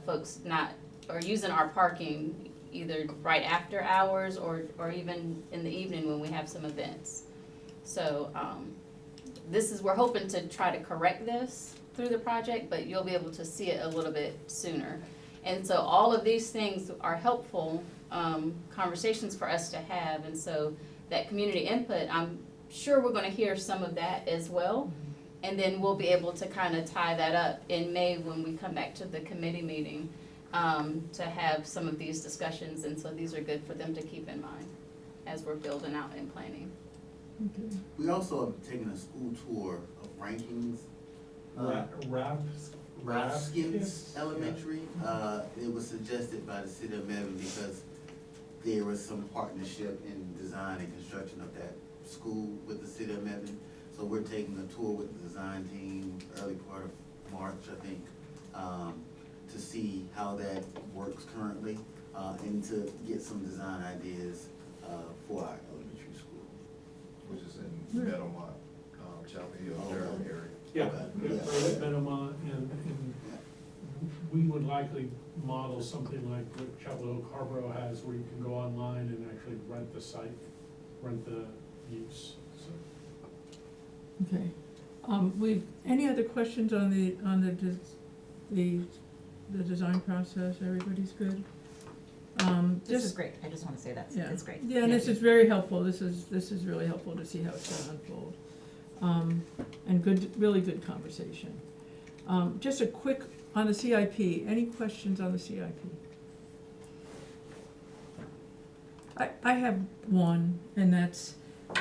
folks not, or using our parking either right after hours or even in the evening when we have some events. So, we're hoping to try to correct this through the project, but you'll be able to see it a little bit sooner. And so all of these things are helpful, conversations for us to have, and so that community input, I'm sure we're gonna hear some of that as well. And then we'll be able to kind of tie that up in May when we come back to the committee meeting, to have some of these discussions, and so these are good for them to keep in mind as we're building out and planning. Okay. We also have taken a school tour of rankings. Raskins Elementary. It was suggested by the city of Mebane because there was some partnership in design and construction of that school with the city of Mebane. So we're taking a tour with the design team early part of March, I think, to see how that works currently, and to get some design ideas, for our elementary school. Which is in Meadowmont, Chapel Hill, Durham area. Yeah, Okay. yeah, Meadowmont, and we would likely model something like what Chapel Hill Carborough has, where you can go online and actually rent the site, rent the use, so. Okay. Any other questions on the design process? Everybody's good? This is great, I just wanna say that, Yeah. it's great. Yeah, and this is very helpful, this is really helpful to see how it's gonna unfold. And good, really good conversation. Just a quick, on the CIP, any questions on the CIP? I have one, and that's,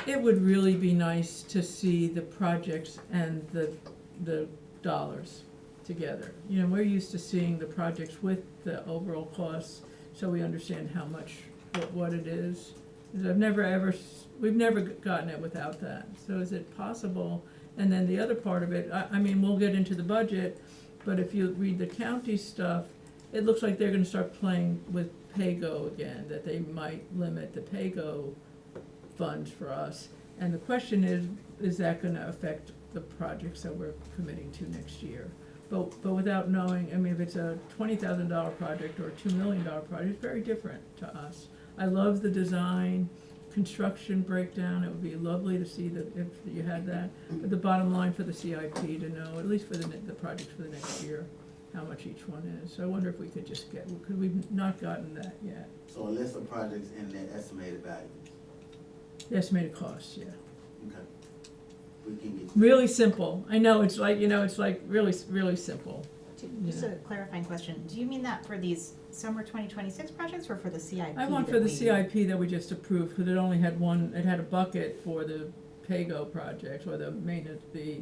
it would really be nice to see the projects and the dollars together. You know, we're used to seeing the projects with the overall costs, so we understand how much, what it is. 'Cause we've never gotten it without that, so is it possible? And then the other part of it, I mean, we'll get into the budget, but if you read the county stuff, it looks like they're gonna start playing with PAYGO again, that they might limit the PAYGO funds for us. And the question is that gonna affect the projects that we're committing to next year? But without knowing, I mean, if it's a $20,000 project or a $2 million project, it's very different to us. I love the design, construction breakdown, it would be lovely to see that if you had that. But the bottom line for the CIP to know, at least for the projects for the next year, how much each one is. So I wonder if we could just get, because we've not gotten that yet. So a list of projects and their estimated values. The estimated costs, yeah. Okay. We can get. Really simple. I know, it's like, it's like really, really simple. Just a clarifying question, do you mean that for these summer 2026 projects or for the CIP? I want that for the we- CIP that we just approved, because it only had one, it had a bucket for the PAYGO project, or the maintenance, the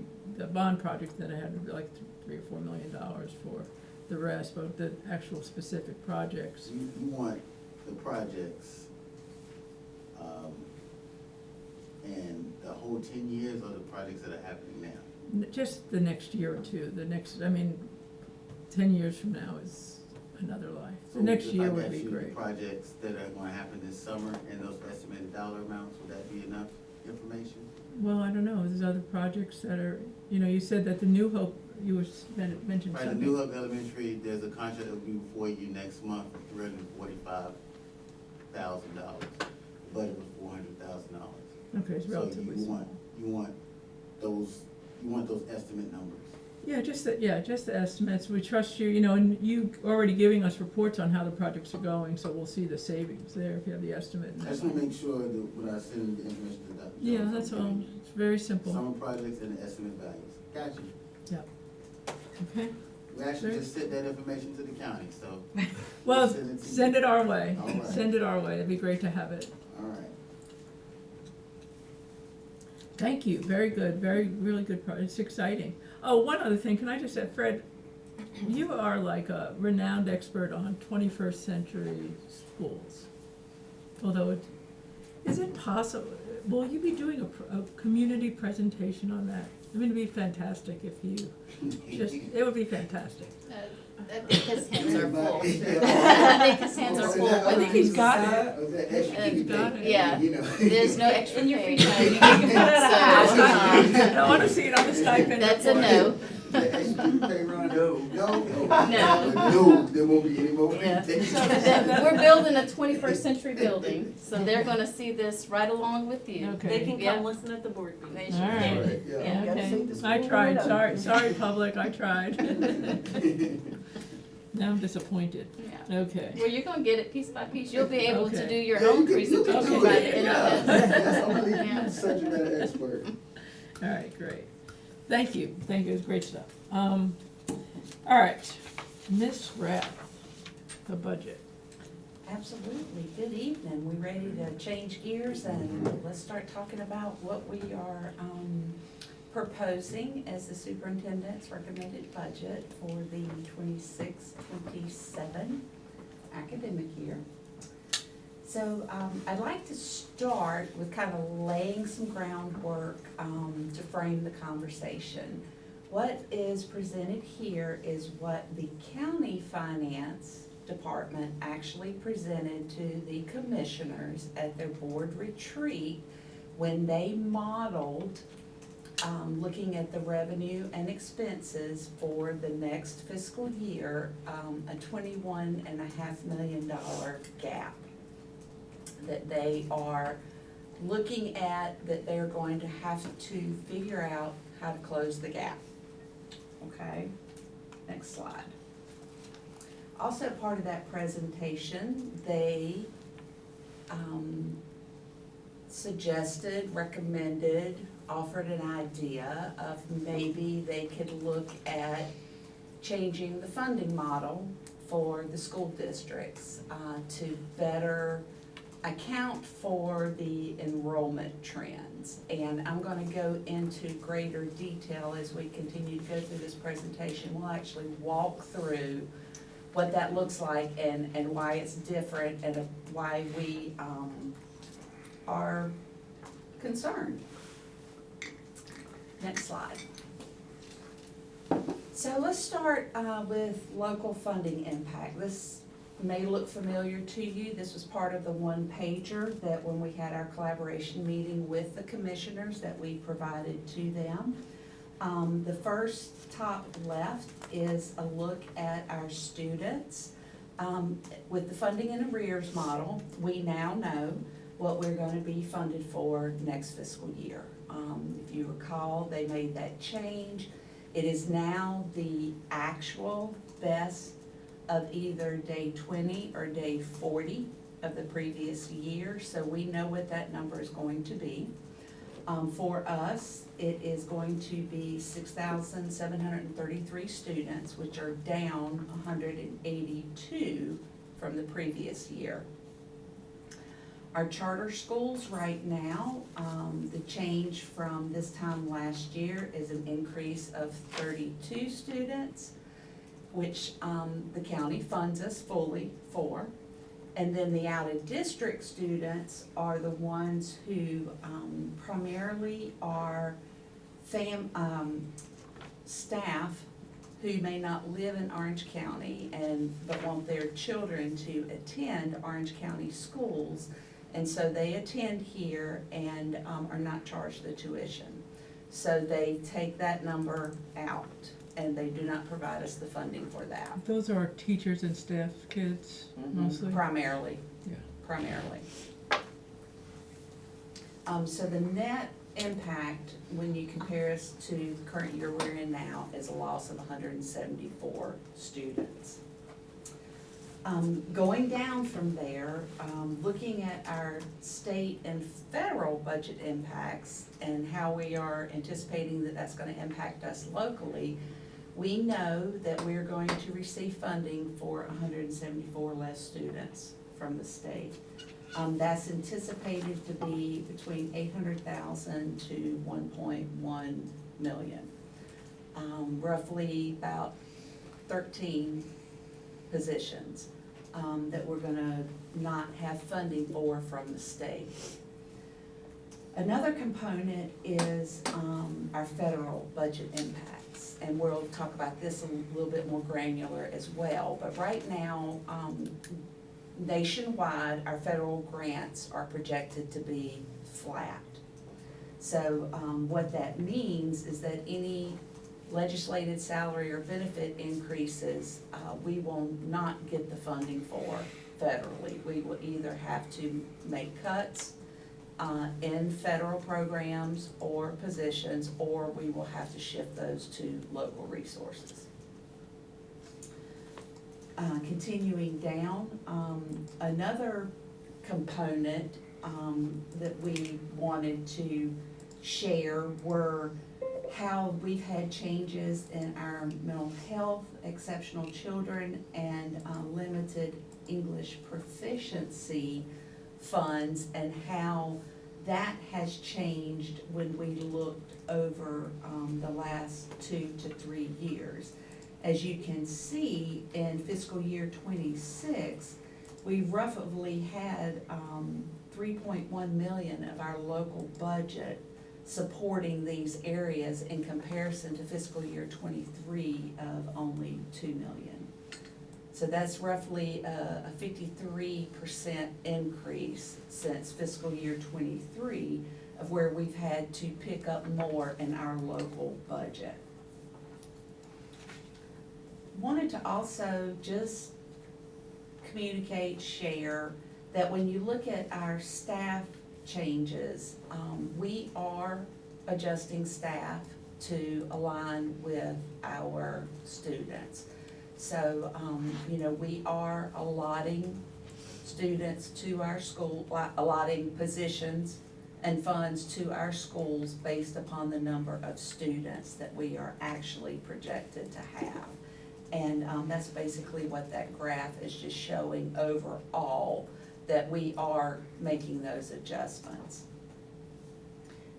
bond project, then it had like $3 or $4 million for the rest, but the actual specific projects. You want the projects, and the whole 10 years, or the projects that are happening now? Just the next year or two, 10 years from now is another life. The So next if year I would got be you the great. projects that are gonna happen this summer and those estimated dollar amounts, would that be enough information? Well, I don't know, there's other projects that are, you said that the New Hope, mentioned Right, the something. New Hope Elementary, there's a contract that will be before you next month for $345,000. The budget was $400,000. Okay, it's relatively small. You want those estimate numbers. Yeah, just the estimates, we trust you, and you already giving us reports on how the projects are going, so we'll see the savings there if you have the estimate. I just wanna make sure that when I send the information to Dr. Jones. Yeah, that's all, it's very simple, Summer projects and the estimate values. Got you. okay? We actually Sure. just sent that information to the county, so. Well, we'll send it to you. send it our way, All right. send it our way, it'd be great to have it. All right. Thank you, very good, really good it's exciting. Oh, one other thing, can I just say, Fred, you are like a renowned expert on 21st century schools. Although is it possible, will you be doing a community presentation on that? I mean, it'd be fantastic if you, it would be fantastic. I think his hands are full. Everybody- I think his hands are full. I think he's got it. Oh, that extra He's you got pay, it. Yeah. you know. There's no extra In your pay. free time, you can put it So, I don't wanna see it on the stipend. That's a report. no. The extra you pay, Ron? No. No. No, there won't be any more Yeah. presentations. We're building a 21st century building, so they're gonna see this right along with you. Okay. They can Yeah. come listen at the board meeting. They sure All right. can. Right, yeah. Yeah. Gotta see Okay, the I school tried, window. sorry, public, I tried. Now I'm disappointed, Yeah. okay. Well, you're gonna get it piece by piece. You'll be able to Okay. do your Yeah, own you can do presentation it. by the end of this. Yes, I'm gonna leave Yeah. you subject matter expert. All right, great. Thank you, it was great stuff. All right, Ms. Rath, the budget. Absolutely. Good evening. We ready to change gears and let's start talking about what we are proposing as the superintendent's recommended budget for the 26-27 academic year. So I'd like to start with kind of laying some groundwork to frame the conversation. What is presented here is what the county finance department actually presented to the commissioners at their board retreat when they modeled looking at the revenue and expenses for the next fiscal year, a $21.5 million gap that they are looking at, that they're going to have to figure out how to close the gap. Okay, next slide. Also part of that presentation, they suggested, recommended, offered an idea of maybe they could look at changing the funding model for the school districts to better account for the enrollment trends. And I'm gonna go into greater detail as we continue to go through this presentation. We'll actually walk through what that looks like and why it's different and why we are concerned. Next slide. So let's start with local funding impact. This may look familiar to you. This was part of the one pager that when we had our collaboration meeting with the commissioners that we provided to them. The first top left is a look at our students. With the funding and arrears model, we now know what we're gonna be funded for next fiscal year. If you recall, they made that change. It is now the actual best of either day 20 or day 40 of the previous year, so we know what that number is going to be. For us, it is going to be 6,733 students, which are down 182 from the previous year. Our charter schools right now, the change from this time last year is an increase of 32 students, which the county funds us fully for. And then the out-of-district students are the ones who primarily are staff who may not live in Orange County but want their children to attend Orange County schools. And so they attend here and are not charged the tuition. So they take that number out and they do not provide us the funding for that. Those are teachers and staff kids mostly? Primarily. Yeah. Primarily. So the net impact, when you compare us to the current year we're in now, is a loss of 174 students. Going down from there, looking at our state and federal budget impacts and how we are anticipating that that's gonna impact us locally, we know that we're going to receive funding for 174 less students from the state. That's anticipated to be between 800,000 to 1.1 million. Roughly about 13 positions that we're gonna not have funding for from the state. Another component is our federal budget impacts, and we'll talk about this a little bit more granular as well. But right now, nationwide, our federal grants are projected to be flat. So what that means is that any legislated salary or benefit increases, we will not get the funding for federally. We will either have to make cuts in federal programs or positions, or we will have to shift those to local resources. Continuing down, another component that we wanted to share were how we've had changes in our mental health, exceptional children, and limited English proficiency funds, and how that has changed when we looked over the last 2 to 3 years. As you can see, in fiscal year '26, we roughly had, 3.1 million of our local budget supporting these areas in comparison to fiscal year '23 of only 2 million. So that's roughly a 53% increase since fiscal year '23 of where we've had to pick up more in our local budget. Wanted to also just communicate, share, that when you look at our staff changes, we are adjusting staff to align with our students. So, we are allotting students to our school, allotting positions and funds to our schools based upon the number of students that we are actually projected to have. And that's basically what that graph is just showing overall, that we are making those adjustments.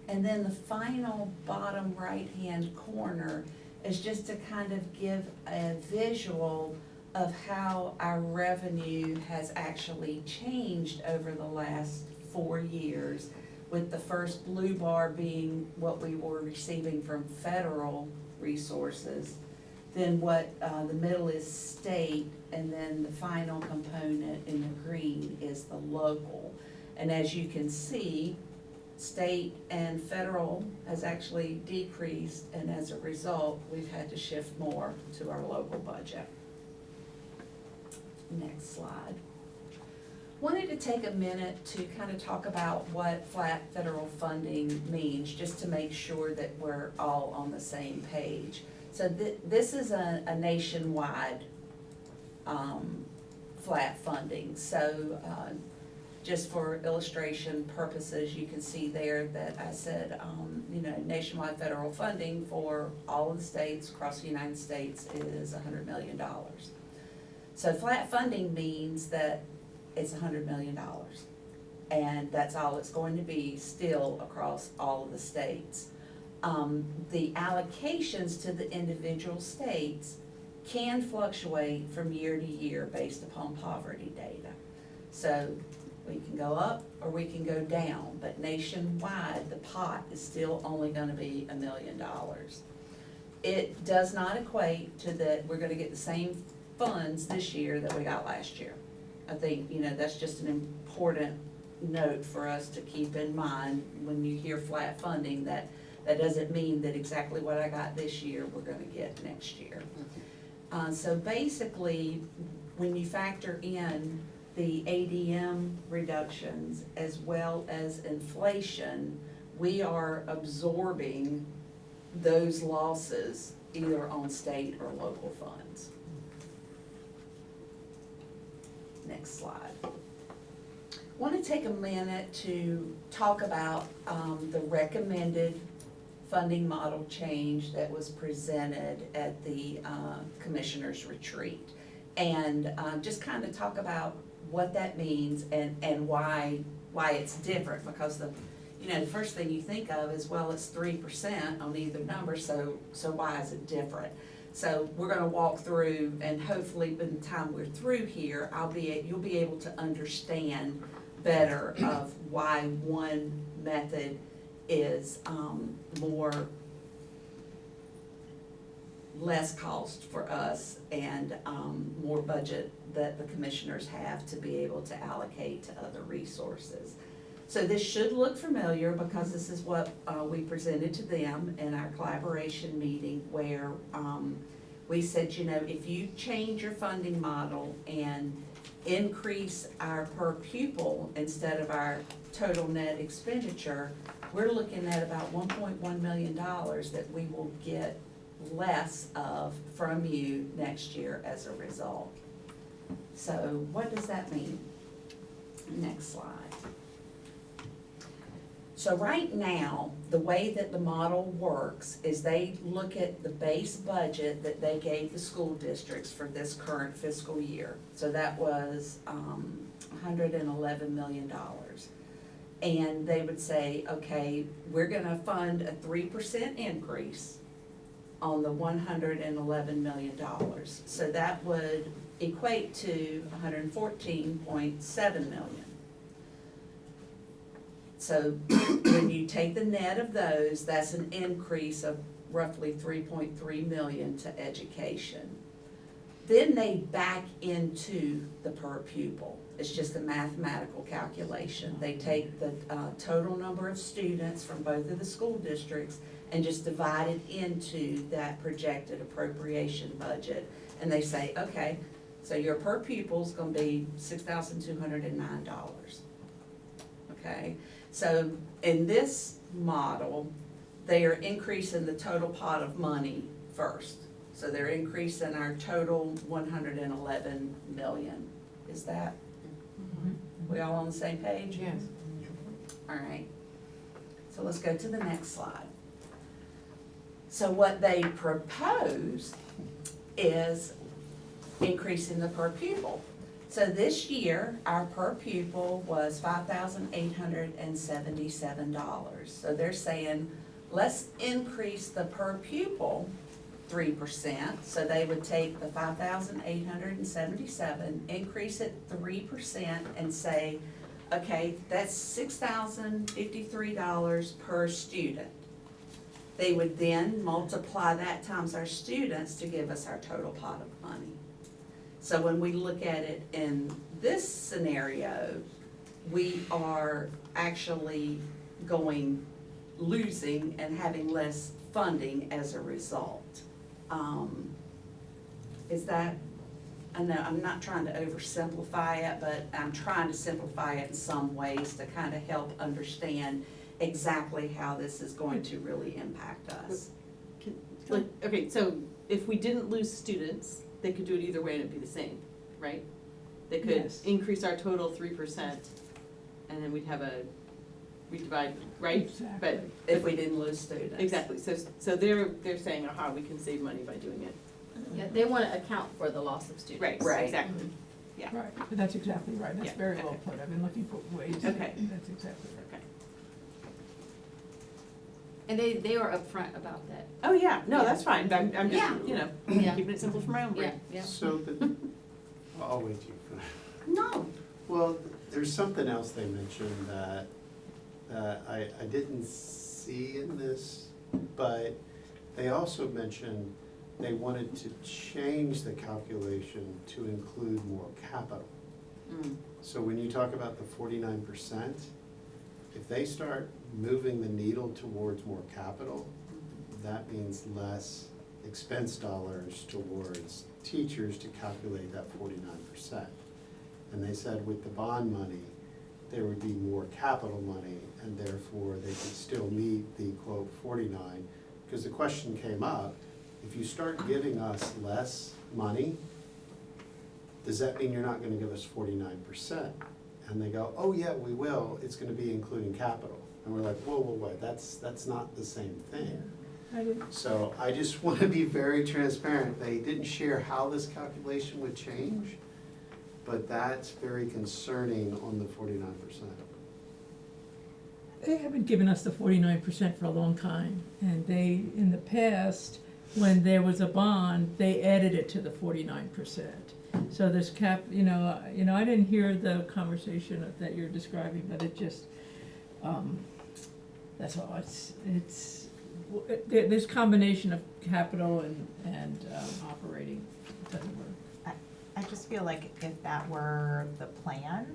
And then the final bottom right-hand corner is just to kind of give a visual of how our revenue has actually changed over the last 4 years, with the first blue bar being what we were receiving from federal resources, then what the middle is state, and then the final component in the green is the local. And as you can see, state and federal has actually decreased, and as a result, we've had to shift more to our local budget. Next slide. Wanted to take a minute to kind of talk about what flat federal funding means, just to make sure that we're all on the same page. So this is a nationwide flat funding. So just for illustration purposes, you can see there that I said, nationwide federal funding for all of the states across the United States is $100 million. So flat funding means that it's $100 million. And that's all it's going to be still across all of the states. The allocations to the individual states can fluctuate from year to year based upon poverty data. So we can go up or we can go down, but nationwide, the pot is still only gonna be $1 million. It does not equate to that we're gonna get the same funds this year that we got last year. I think, that's just an important note for us to keep in mind when you hear flat funding, that doesn't mean that exactly what I got this year, we're gonna get next year. So basically, when you factor in the ADM reductions as well as inflation, we are absorbing those losses either on state or local funds. Next slide. Want to take a minute to talk about the recommended funding model change that was presented at the commissioners' retreat. And just kind of talk about what that means and why it's different, because the first thing you think of is, well, it's 3% on either number, so why is it different? So we're gonna walk through, and hopefully by the time we're through here, you'll be able to understand better of why one method is less cost for us and more budget that the commissioners have to be able to allocate to other resources. So this should look familiar, because this is what we presented to them in our collaboration meeting, where we said, if you change your funding model and increase our per pupil instead of our total net expenditure, we're looking at about $1.1 million that we will get less of from you next year as a result. So what does that mean? Next slide. So right now, the way that the model works is they look at the base budget that they gave the school districts for this current fiscal year. So that was $111 million. And they would say, okay, we're gonna fund a 3% increase on the $111 million. So that would equate to $114.7 million. So when you take the net of those, that's an increase of roughly 3.3 million to education. Then they back into the per pupil. It's just a mathematical calculation. They take the total number of students from both of the school districts and just divide it into that projected appropriation budget. And they say, okay, so your per pupil's gonna be $6,209. Okay, so in this model, they are increasing the total pot of money first. So they're increasing our total 111 million. Is that, we all on the same page? Yes. All right. So let's go to the next slide. So what they propose is increasing the per pupil. So this year, our per pupil was $5,877. So they're saying, let's increase the per pupil 3%. So they would take the 5,877, increase it 3% and say, okay, that's $6,053 per student. They would then multiply that times our students to give us our total pot of money. So when we look at it in this scenario, we are actually losing and having less funding as a result. Is that, I know I'm not trying to oversimplify it, but I'm trying to simplify it in some ways to kind of help understand exactly how this is going to really impact us. Okay, so if we didn't lose students, they could do it either way and it'd be the same, right? They could Yes. increase our total 3% and then we divide, right? Exactly. But If we didn't lose students. exactly, so they're saying, aha, we can save money by doing it. Yeah, they wanna account for the loss of students. Right, Right. exactly, yeah. Right, but that's exactly right, that's Yeah, very well okay. put, I've been looking for ways, Okay. that's exactly right. Okay. And they were upfront about that. Oh, yeah, no, that's fine, I'm just, Yeah. you know, Yeah. keeping it simple for my own Yeah, brain. yeah. So well, I'll wait till you finish. No. Well, there's something else they mentioned that I didn't see in this, but they also mentioned they wanted to change the calculation to include more capital. Mm. So when you talk about the 49%, if they start moving the needle towards more capital, that means less expense dollars towards teachers to calculate that 49%. And they said with the bond money, there would be more capital money, and therefore they could still meet the quote 49. Because the question came up, if you start giving us less money, does that mean you're not gonna give us 49%? And they go, oh yeah, we will, it's gonna be including capital. And we're like, whoa, that's not the same thing. I didn't, So I just want to be very transparent. They didn't share how this calculation would change, but that's very concerning on the 49%. they haven't given us the 49% for a long time, and they, in the past, when there was a bond, they added it to the 49%. So this cap, I didn't hear the conversation that you're describing, but it just, that's all, this combination of capital and operating doesn't work. I just feel like if that were the plan,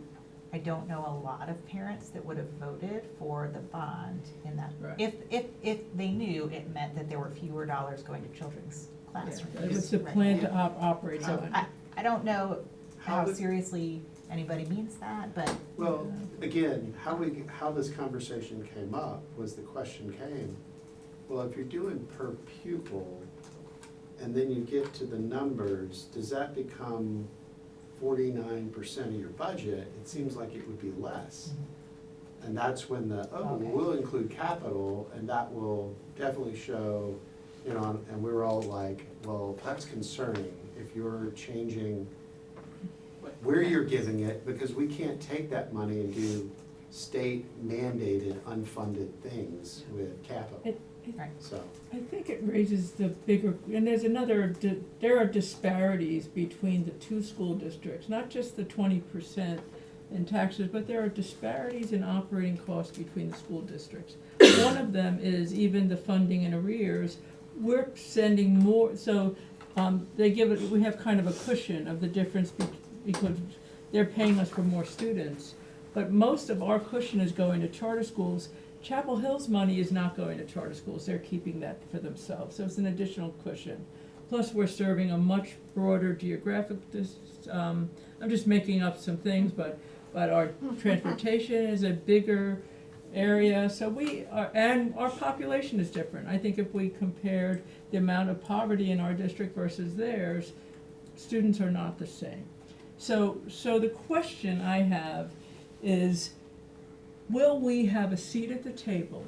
I don't know a lot of parents that would have voted for the bond in that. Right. If they knew it meant that there were fewer dollars going to children's classrooms. It was the Right. plan to operate So on. I don't know How how would- seriously anybody means that, but Well, again, how this conversation came up was the question came, well, if you're doing per pupil, and then you get to the numbers, does that become 49% of your budget? It seems like it would be less. And that's when Okay. we'll include capital, and that will definitely show, and we're all like, well, that's concerning if you're changing where you're giving it, because we can't take that money and do state mandated unfunded things with capital. Right. So, I think it raises the bigger, and there's another, there are disparities between the two school districts, not just the 20% in taxes, but there are disparities in operating costs between the school districts. One of them is even the funding in arrears. We're sending more, so they give it, we have kind of a cushion of the difference because they're paying us for more students. But most of our cushion is going to charter schools. Chapel Hill's money is not going to charter schools, they're keeping that for themselves, so it's an additional cushion. Plus, we're serving a much broader geographic, I'm just making up some things, but our transportation is a bigger area, so we are, and our population is different. I think if we compared the amount of poverty in our district versus theirs, students are not the same. So the question I have is, will we have a seat at the table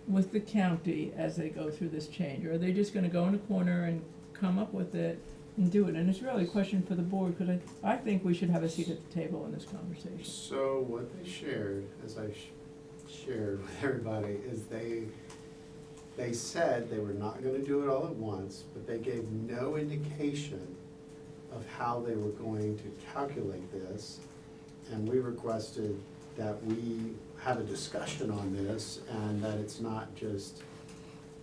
with the county as they go through this change? Or are they just gonna go in a corner and come up with it and do it? And it's really a question for the board, because I think we should have a seat at the table in this conversation. so what they shared, as I shared with everybody, is they said they were not gonna do it all at once, but they gave no indication of how they were going to calculate this. And we requested that we have a discussion on this and that it's not just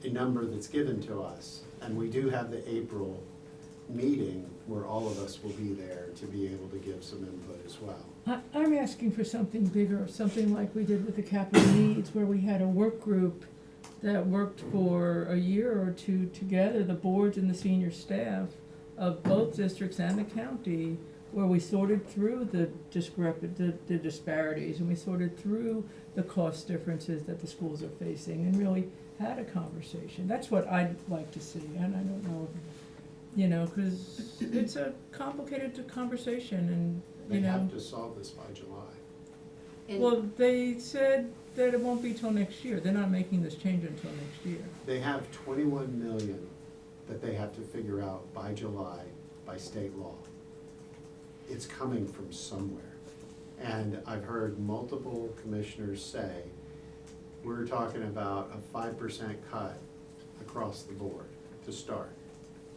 a number that's given to us. And we do have the April meeting where all of us will be there to be able to give some input as well. I'm asking for something bigger, something like we did with the capital needs, where we had a work group that worked for a year or two together, the boards and the senior staff of both districts and the county, where we sorted through the disparities, and we sorted through the cost differences that the schools are facing, and really had a conversation. That's what I'd like to see, and I don't know, because it's a complicated conversation, and, They have to solve this by July. And- well, they said that it won't be till next year. They're not making this change until next year. They have 21 million that they have to figure out by July by state law. It's coming from somewhere. And I've heard multiple commissioners say, we're talking about a 5% cut across the board to start.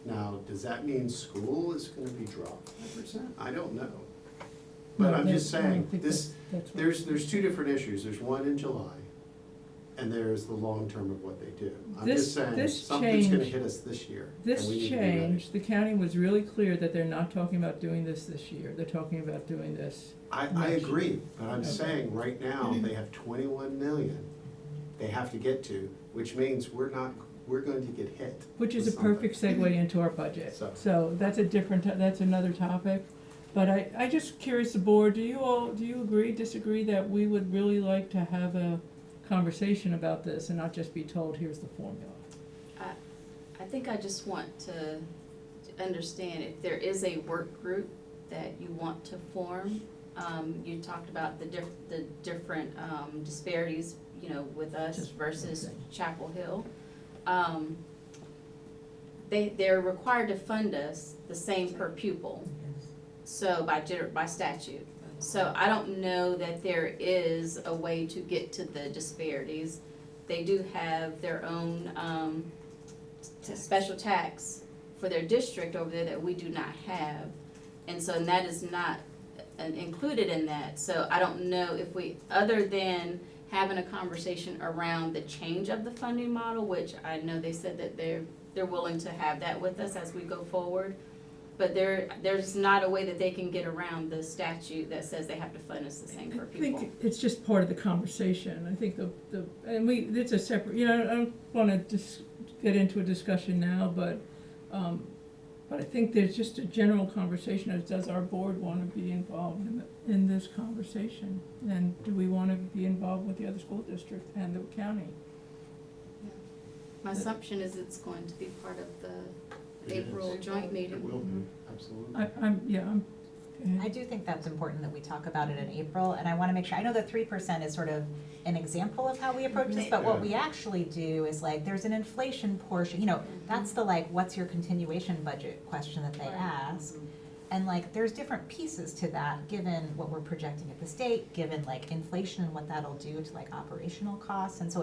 Now, does that mean school is gonna be dropped 5%? I don't know. But No, I'm just I don't saying, think this, that's what- there's two different issues. There's one in July, and there's the long term of what they do. I'm This- just saying, this something's gonna change- hit us this year. This and we need to be ready. change, the county was really clear that they're not talking about doing this year. They're talking about doing this. I next year. agree, but I'm Okay. saying, right now, they have 21 million they have to get to, which means we're going to get hit. Which is a with something. perfect segue into our budget. So- So that's a different, that's another topic. But I just curious, the board, do you agree, disagree that we would really like to have a conversation about this and not just be told, here's the formula? I think I just want to understand if there is a work group that you want to form. You talked about the different disparities, with us Just- versus okay. Chapel Hill. They're required to fund us the same per pupil, so by statute. So I don't know that there is a way to get to the disparities. They do have their own special tax for their district over there that we do not have. And so that is not included in that. So I don't know if we, other than having a conversation around the change of the funding model, which I know they said that they're willing to have that with us as we go forward. But there's not a way that they can get around the statute that says they have to fund us the same per I pupil. think it's just part of the conversation. I think it's a separate, I don't wanna get into a discussion now, but I think there's just a general conversation as does our board wanna be involved in this conversation? And do we wanna be involved with the other school district and the county? My assumption is it's going to be part of the It April is. joint meeting. It will be, absolutely. I do think that's important that we talk about it in April, and I wanna make sure, I know the 3% is sort of an example of how we approach this, but what Yeah. we actually do is there's an inflation portion, that's the what's your continuation budget question that they Right. ask. And there's different pieces to that, given what we're projecting at the state, given inflation and what that'll do to operational costs, and so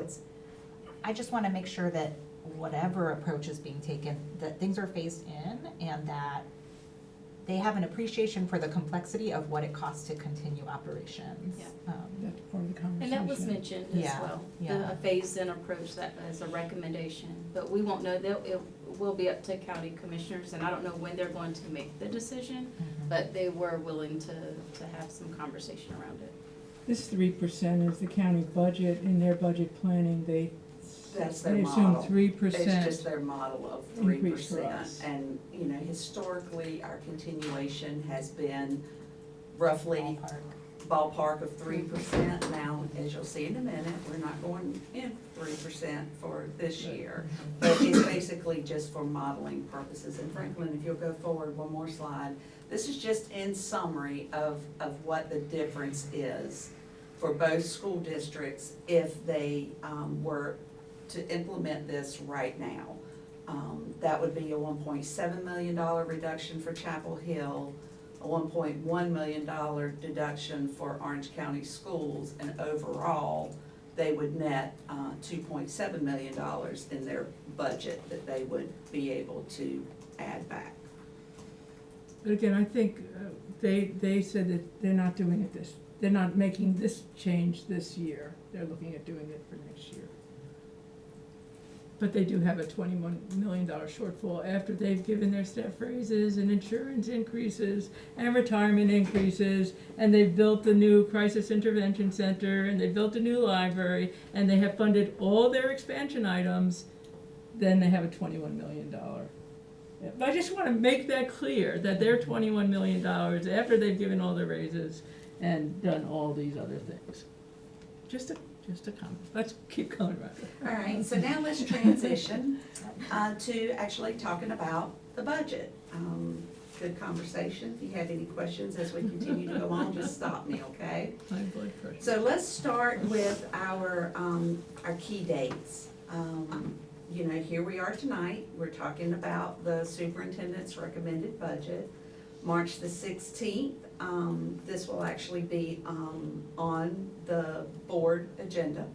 I just wanna make sure that whatever approach is being taken, that things are phased in and that they have an appreciation for the complexity of what it costs to continue operations. Yeah. That's part of the And conversation. that was mentioned as Yeah, well, yeah. the phased-in approach, that as a recommendation. But we won't know, it will be up to county commissioners, and I don't know when they're going to make the decision, Mhm. but they were willing to have some conversation around it. This 3% is the county budget. In their budget planning, That's their they assume model. 3%. It's just their model of 3%. Increase for us. And, you know, historically, our continuation has been roughly ballpark of 3%. Now, as you'll see in a minute, we're not going in 3% for this year. But it's basically just for modeling purposes. And Franklin, if you'll go forward one more slide, this is just in summary of what the difference is for both school districts if they were to implement this right now. That would be a $1.7 million reduction for Chapel Hill, a $1.1 million deduction for Orange County Schools, and overall, they would net $2.7 million in their budget that they would be able to add back. But again, I think they said that they're not doing it they're not making this change this year. They're looking at doing it for next year. But they do have a $21 million shortfall after they've given their staff raises and insurance increases and retirement increases, and they've built the new crisis intervention center, and they built a new library, and they have funded all their expansion items. Then they have a $21 million. Yeah, but I just want to make that clear, that they're $21 million after they've given all the raises and done all these other things. Just a comment. Let's keep going, Roger. All right, so now let's transition to actually talking about the budget. Good conversation. If you have any questions as we continue to go on, just stop me, okay? High blood pressure. So let's start with our key dates. You know, here we are tonight, we're talking about the superintendent's recommended budget. March the 16th, this will actually be on the board agenda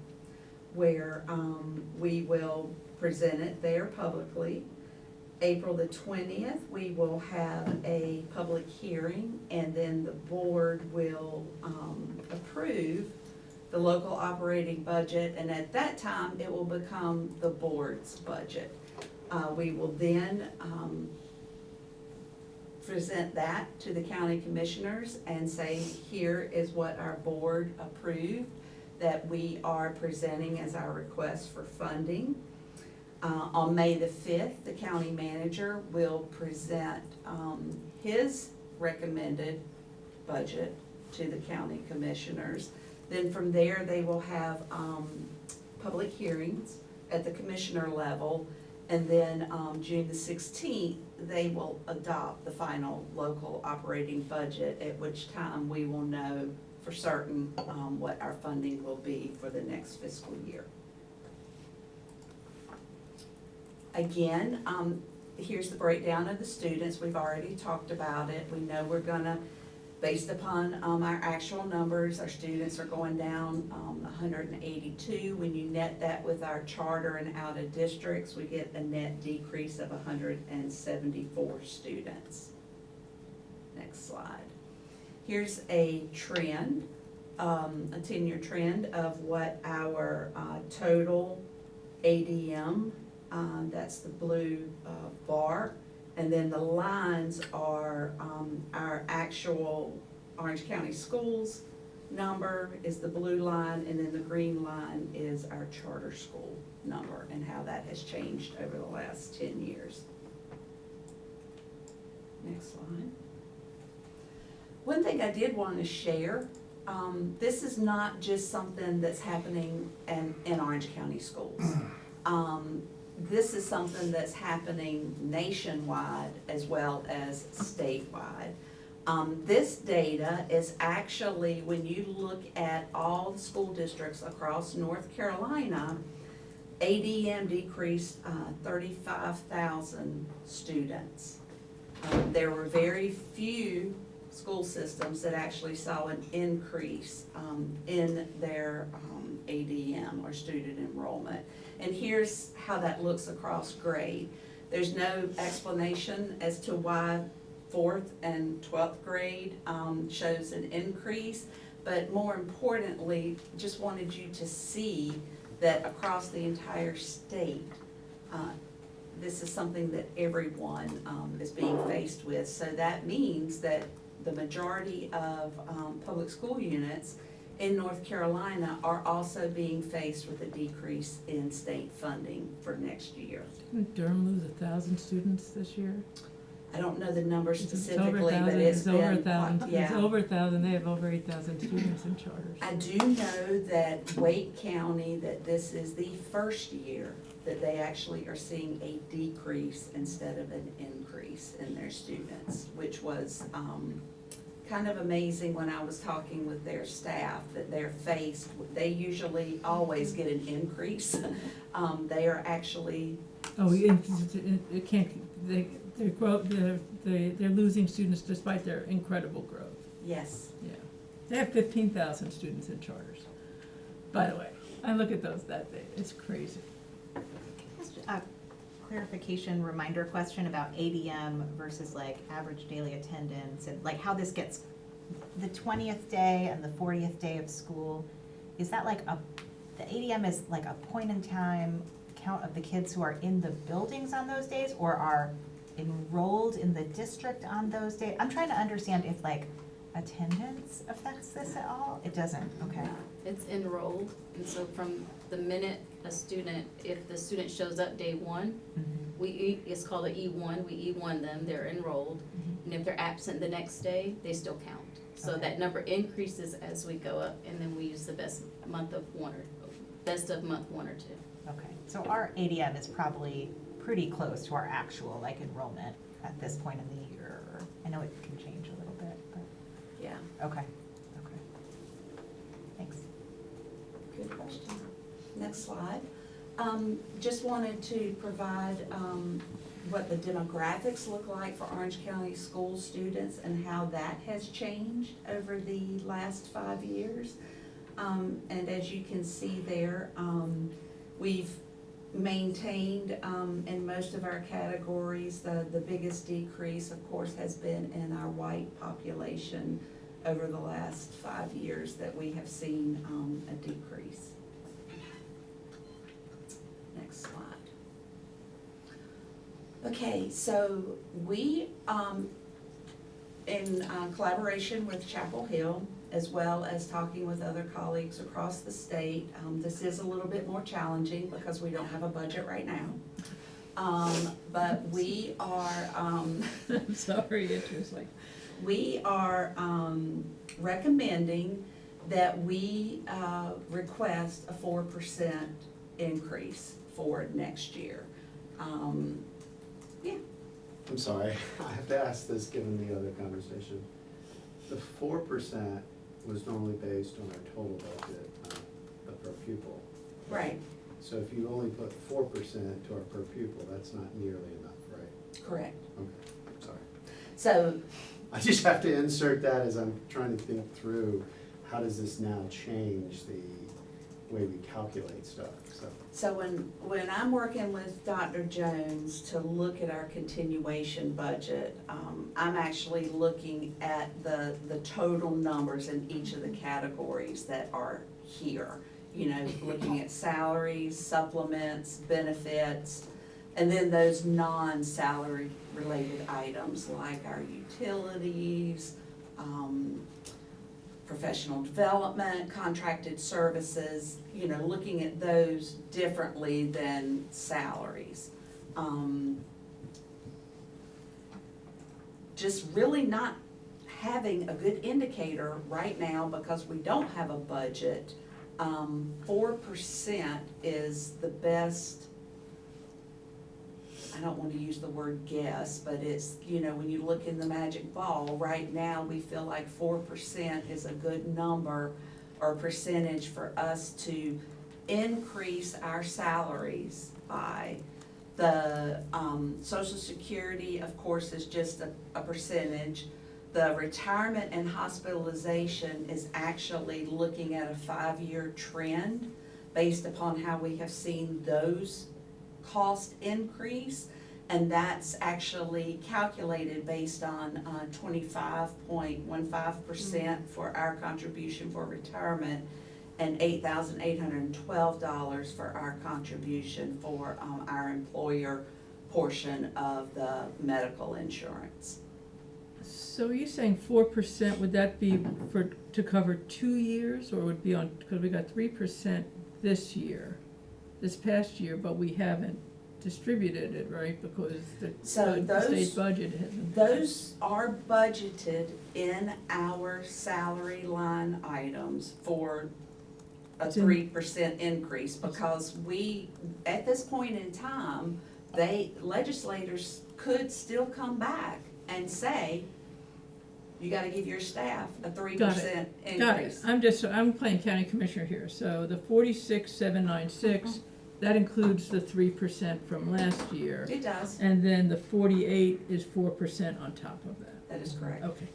where we will present it there publicly. April the 20th, we will have a public hearing, and then the board will approve the local operating budget, and at that time, it will become the board's budget. We will then present that to the county commissioners and say, here is what our board approved that we are presenting as our request for funding. On May the 5th, the county manager will present his recommended budget to the county commissioners. Then from there, they will have public hearings at the commissioner level. And then June the 16th, they will adopt the final local operating budget, at which time we will know for certain what our funding will be for the next fiscal year. Again, here's the breakdown of the students. We've already talked about it. We know we're gonna, based upon our actual numbers, our students are going down 182. When you net that with our charter and out of districts, we get a net decrease of 174 students. Next slide. Here's a trend, a 10-year trend of what our total ADM, that's the blue bar. And then the lines are our actual Orange County Schools number is the blue line, and then the green line is our charter school number and how that has changed over the last 10 years. Next slide. One thing I did want to share, this is not just something that's happening in Orange County Schools. This is something that's happening nationwide as well as statewide. This data is actually, when you look at all the school districts across North Carolina, ADM decreased 35,000 students. There were very few school systems that actually saw an increase in their ADM, or student enrollment. And here's how that looks across grade. There's no explanation as to why 4th and 12th grade shows an increase, but more importantly, just wanted you to see that across the entire state, this is something that everyone is being faced with. So that means that the majority of public school units in North Carolina are also being faced with a decrease in state funding for next year. Didn't Durham lose 1,000 students this year? I don't know the numbers It's over specifically, but 1,000, it's been over quite, 1,000, it's yeah. over 1,000, they have over 8,000 students in charters. I do know that Wake County, that this is the first year that they actually are seeing a decrease instead of an increase in their students, which was kind of amazing when I was talking with their staff, that they're faced, they usually always get an increase. They are actually, Oh, it can't, they're losing students despite their incredible growth. yes, Yeah, they have 15,000 students in charters. By the way, I look at those that day, it's crazy. Just a clarification reminder question about ADM versus like average daily attendance, and like how this gets, the 20th day and the 40th day of school, is that like the ADM is like a point in time count of the kids who are in the buildings on those days or are enrolled in the district on those days? I'm trying to understand if like attendance affects this at all? It doesn't, okay. It's enrolled, and so from the minute a student, if the student shows up day one, it's called an E1, we E1 them, they're enrolled. And if they're absent the next day, they still count. So Okay. that number increases as we go up, and then we use the best of month 1 or 2. Okay, so our ADM is probably pretty close to our actual like enrollment at this point in the year. I know it can change a little bit, but, yeah, okay, okay. Thanks. good question. Next slide. Just wanted to provide what the demographics look like for Orange County school students and how that has changed over the last 5 years. And as you can see there, we've maintained in most of our categories. The biggest decrease, of course, has been in our white population over the last 5 years that we have seen a decrease. Next slide. Okay, so we, in collaboration with Chapel Hill, as well as talking with other colleagues across the state, this is a little bit more challenging because we don't have a budget right now. But we are, I'm sorry, it's just like, we are recommending that we request a 4% increase for next year. Yeah, I'm sorry, I have to ask this given the other conversation. The 4% was normally based on our total budget, the per pupil. right, So if you only put 4% to our per pupil, that's not nearly enough, right? correct. Okay, sorry. So, I just have to insert that as I'm trying to think through, how does this now change the way we calculate stuff, so. so when I'm working with Dr. Jones to look at our continuation budget, I'm actually looking at the total numbers in each of the categories that are here. You know, looking at salaries, supplements, benefits, and then those non-salary related items like our utilities, professional development, contracted services, you know, looking at those differently than salaries. Just really not having a good indicator right now because we don't have a budget. 4% is the best, I don't want to use the word guess, but it's, you know, when you look in the magic ball, right now, we feel like 4% is a good number or percentage for us to increase our salaries by. The Social Security, of course, is just a percentage. The retirement and hospitalization is actually looking at a 5-year trend. based upon how we have seen those costs increase. And that's actually calculated based on 25.15% for our contribution for retirement and $8,812 for our contribution for our employer portion of the medical insurance. So are you saying 4%, would that be to cover 2 years, or would it be on, because we got 3% this past year, but we haven't distributed it, right, because So the state those- budget hasn't. Those are budgeted in our salary line items for a It's in- 3% increase, because we, at this point in time, legislators could still come back and say, you gotta give your staff a 3% increase. Got it, I'm playing county commissioner here, so the 46,796, that includes the 3% from last year. It does, And then the 48 is 4% on top of that. that is correct. Okay,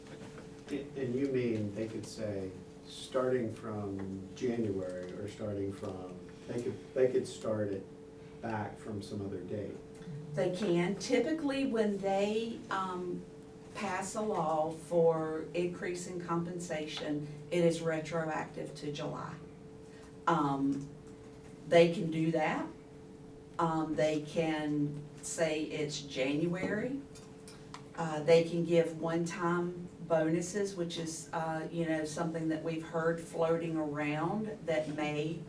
And you mean, they could say, starting from January, or starting from, they could start it back from some other date. They can. Typically, when they pass a law for increasing compensation, it is retroactive to July. They can do that. They can say it's January. They can give one-time bonuses, which is, something that we've heard floating around that may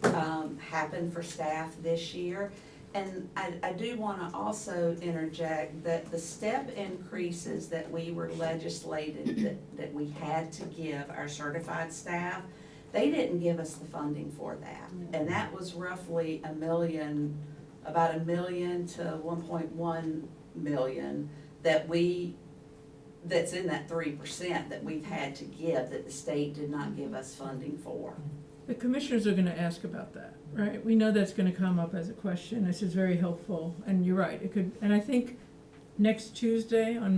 happen for staff this year. And I do wanna also interject that the step increases that we were legislated, that we had to give our certified staff, they didn't give us the funding for that. And that was roughly about $1 million to 1.1 million that's in that 3% that we've had to give, that the state did not give us funding for. the commissioners are gonna ask about that, right? We know that's gonna come up as a question, this is very helpful, and you're right, it could, and I think next Tuesday on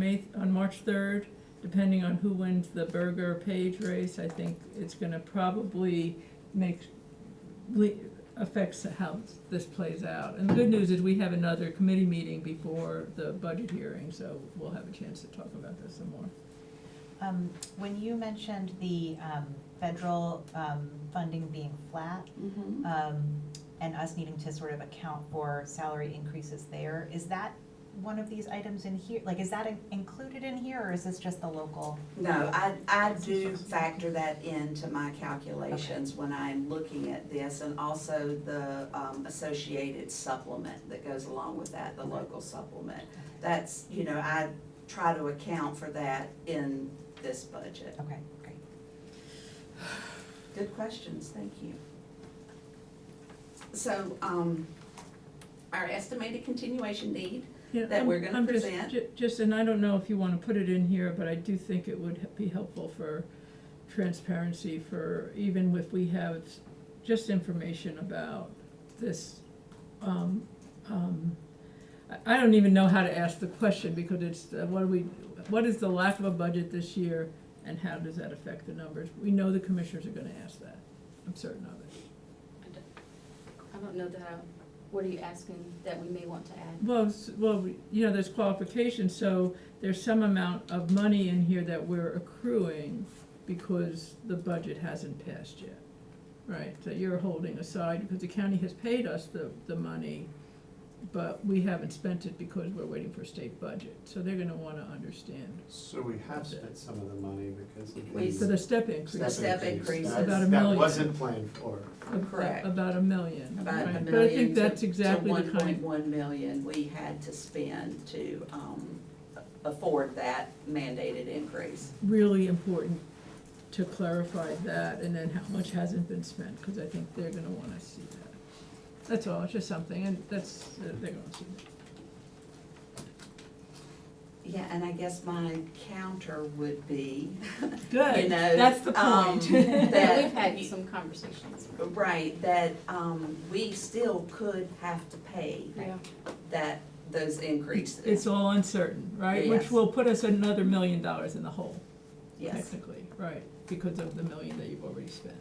March 3rd, depending on who wins the Berger-Page race, I think it's gonna probably affects how this plays out. And the good news is we have another committee meeting before the budget hearing, so we'll have a chance to talk about this some more. When you mentioned the federal funding being flat, and us needing to sort of account for salary increases there, is that one of these items in here? Like, is that included in here, or is this just the local? No, I do factor that into my calculations when I'm looking at this, and also the associated supplement that goes along with that, the local supplement. That's, I try to account for that in this budget. Okay, great. Good questions, thank you. So, our estimated continuation need, Yeah, that we're gonna I'm just- present. Just, and I don't know if you wanna put it in here, but I do think it would be helpful for transparency, for even if we have just information about this. I don't even know how to ask the question, because it's, what is the lack of a budget this year, and how does that affect the numbers? We know the commissioners are gonna ask that, I'm certain of it. I don't know that, what are you asking that we may want to add? Well, there's qualifications, so there's some amount of money in here that we're accruing because the budget hasn't passed yet, right? That you're holding aside, because the county has paid us the money, but we haven't spent it because we're waiting for state budget, so they're gonna wanna understand. So we have spent some of the money because of We- For the step increase. The step increases. About $1 That million. wasn't planned for. Correct. About $1 million, About right? $1 But I think million that's to exactly the kind. 1.1 million we had to spend to afford that mandated increase. Really important to clarify that, and then how much hasn't been spent, because I think they're gonna wanna see that. That's all, it's just something, and they're gonna see that. Yeah, and I guess my counter would be, Good, that's the point. that. We've had some conversations. Right, that we still could have to pay those increases. It's all uncertain, right? Which Yes. will put us another $1 million in the hole, Yes, technically, right? Because of the $1 million that you've already spent.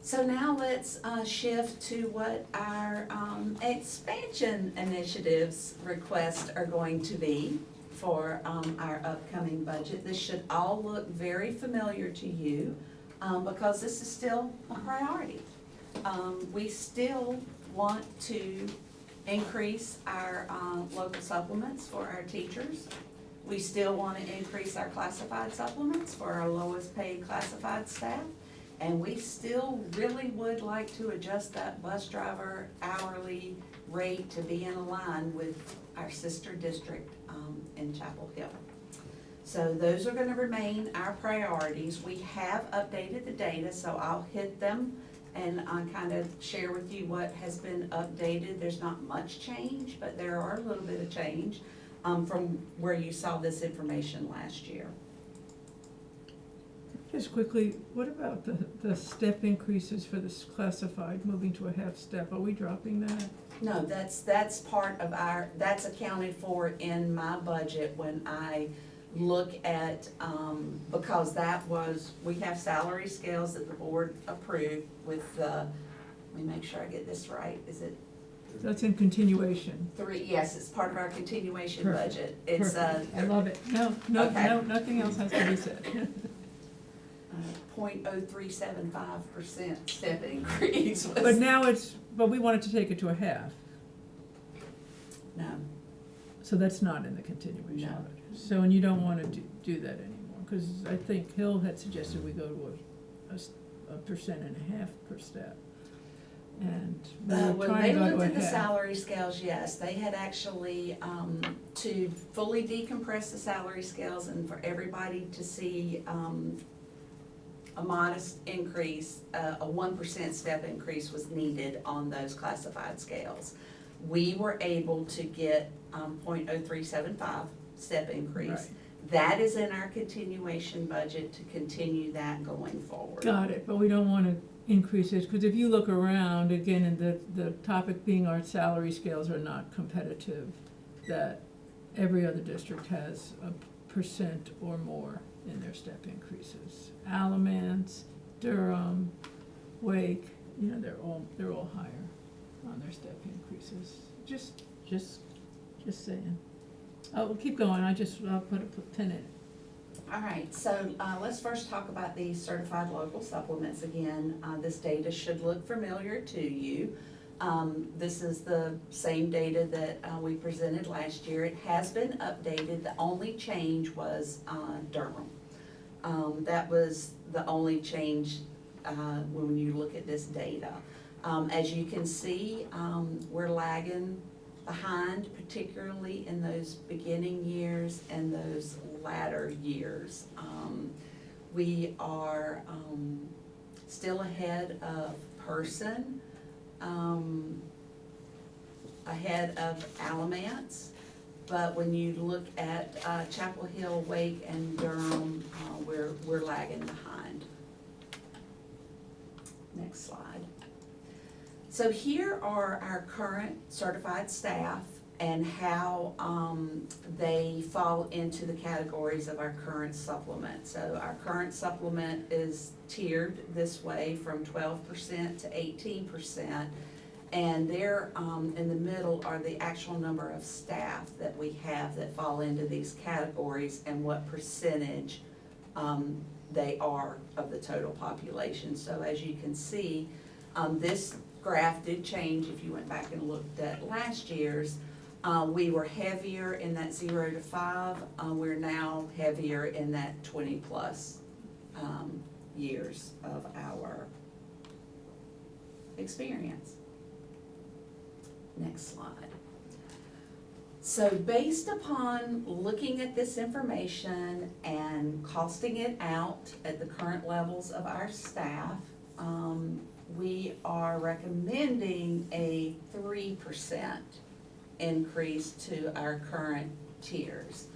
So now let's shift to what our expansion initiatives requests are going to be for our upcoming budget. This should all look very familiar to you because this is still a priority. We still want to increase our local supplements for our teachers. We still want to increase our classified supplements for our lowest paid classified staff. And we still really would like to adjust that bus driver hourly rate to be in line with our sister district in Chapel Hill. So those are gonna remain our priorities. We have updated the data, so I'll hit them and kind of share with you what has been updated. There's not much change, but there are a little bit of change from where you saw this information last year. Just quickly, what about the step increases for this classified, moving to a half step? Are we dropping that? No, that's part of that's accounted for in my budget when I look at, because we have salary scales that the board approved with let me make sure I get this right, is it That's in continuation. 3? Yes, it's part of our continuation Perfect. budget. It's, Perfect. I love it. No, Okay. nothing else has to be said. 0.0375% step increase was. But now but we wanted to take it to a half, No, so that's not in the continuation No. budget. So, and you don't wanna do that anymore, cause I think Hill had suggested we go to a 1.5% per step. And we were when trying they to go to looked a at the half. salary scales, yes, they had actually, to fully decompress the salary scales and for everybody to see, a modest increase, a 1% step increase was needed on those classified scales. We were able to get, 0.0375 step increase. Right. That is in our continuation budget to continue that going forward. Got it, but we don't wanna increase it, cause if you look around, again, and the topic being our salary scales are not competitive, that every other district has 1% or more in their step increases. Alamance, Durham, Wake, they're all higher on their step increases. Just saying. Oh, we'll keep going, I'll put a pin in it. All right, so let's first talk about these certified local supplements again. This data should look familiar to you. This is the same data that we presented last year. It has been updated. The only change was Durham. That was the only change when you look at this data. As you can see, we're lagging behind, particularly in those beginning years and those latter years. We are still ahead of Person, ahead of Alamance, but when you look at Chapel Hill, Wake, and Durham, we're lagging behind. Next slide. So here are our current certified staff and how they fall into the categories of our current supplement. So our current supplement is tiered this way from 12% to 18%. And there in the middle are the actual number of staff that we have that fall into these categories and what percentage they are of the total population. So as you can see, this graph did change if you went back and looked at last year's. We were heavier in that 0 to 5. We're now heavier in that 20+ years of our experience. Next slide. So based upon looking at this information and costing it out at the current levels of our staff, we are recommending a 3% increase to our current tiers.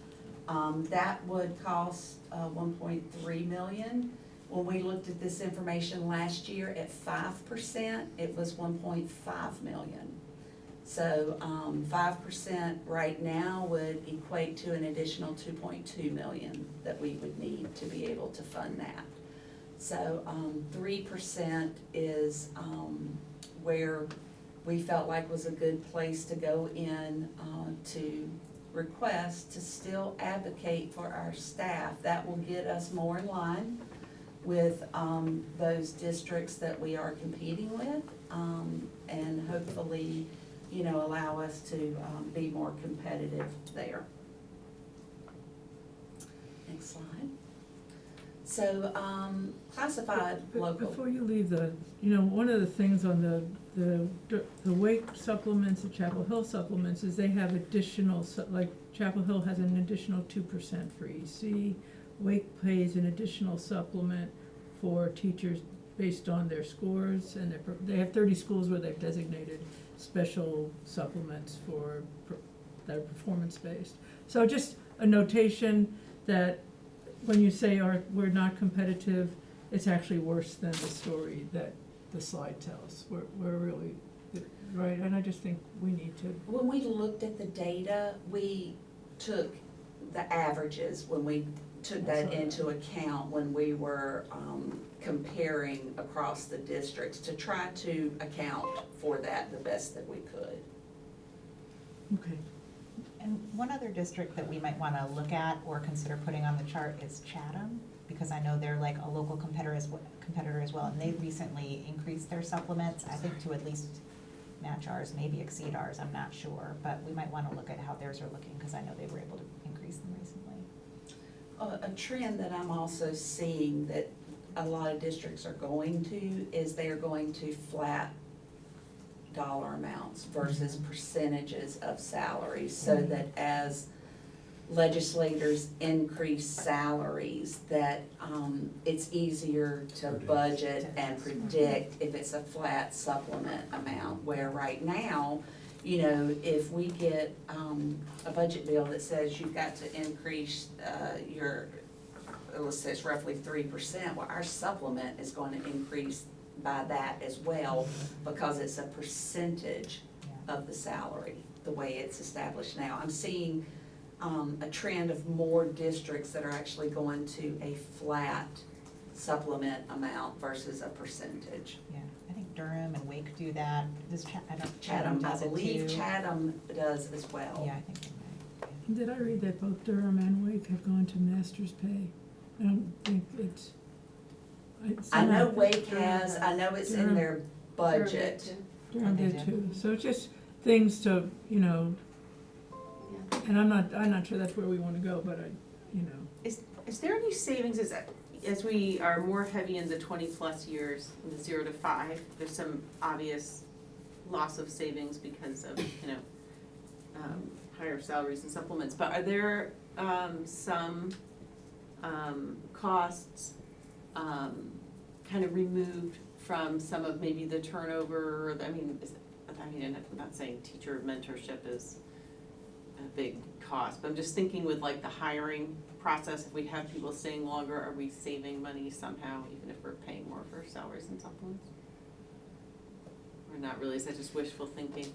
That would cost $1.3 million. When we looked at this information last year at 5%, it was $1.5 million. So 5% right now would equate to an additional $2.2 million that we would need to be able to fund that. So, 3% is, where we felt like was a good place to go in, to request to still advocate for our staff. That will get us more in line with, those districts that we are competing with, and hopefully, you know, allow us to, be more competitive there. Next slide. So, classified But local. Before you leave one of the things on the Wake supplements, the Chapel Hill supplements, is they have additional, like Chapel Hill has an additional 2% for EC. Wake pays an additional supplement for teachers based on their scores, and they have 30 schools where they've designated special supplements that are performance-based. So just a notation that when you say we're not competitive, it's actually worse than the story that the slide tells. We're really, right, and I just think we need to. When we looked at the data, we took the averages, when we took that into account when we were comparing across the districts to try to account for that the best that we could. Okay. And one other district that we might wanna look at or consider putting on the chart is Chatham, because I know they're like a local competitor as well, and they recently increased their supplements, I think to at least match ours, maybe exceed ours, I'm not sure, but we might wanna look at how theirs are looking, because I know they were able to increase them recently. A trend that I'm also seeing that a lot of districts are going to is they are going to flat dollar amounts versus percentages of salaries, so that as legislators increase salaries, that it's easier to budget and predict if it's a flat supplement amount, where right now, you know, if we get a budget bill that says you've got to increase your, let's say it's roughly 3%, well, our supplement is going to increase by that as well, because it's a percentage of the salary, the way it's established now. I'm seeing a trend of more districts that are actually going to a flat supplement amount versus a percentage. Yeah, I think Durham and Wake do that, Chatham, I does it believe too. Chatham does as well. Yeah, I think they might. Did I read that both Durham and Wake have gone to master's pay? I don't think it's. I know somehow Wake has, I know it's in their budget. Durham They did do. too, so just things to, and I'm not sure that's where we wanna go, but Is there any savings as we are more heavy in the 20+ years, in the 0 to 5, there's some obvious loss of savings because of, higher salaries and supplements, but are there, some, costs, kind of removed from some of maybe the turnover, I'm not saying teacher mentorship is a big cost, but I'm just thinking with like the hiring process, if we have people staying longer, are we saving money somehow, even if we're paying more for salaries and supplements? Or not really, is that just wishful thinking?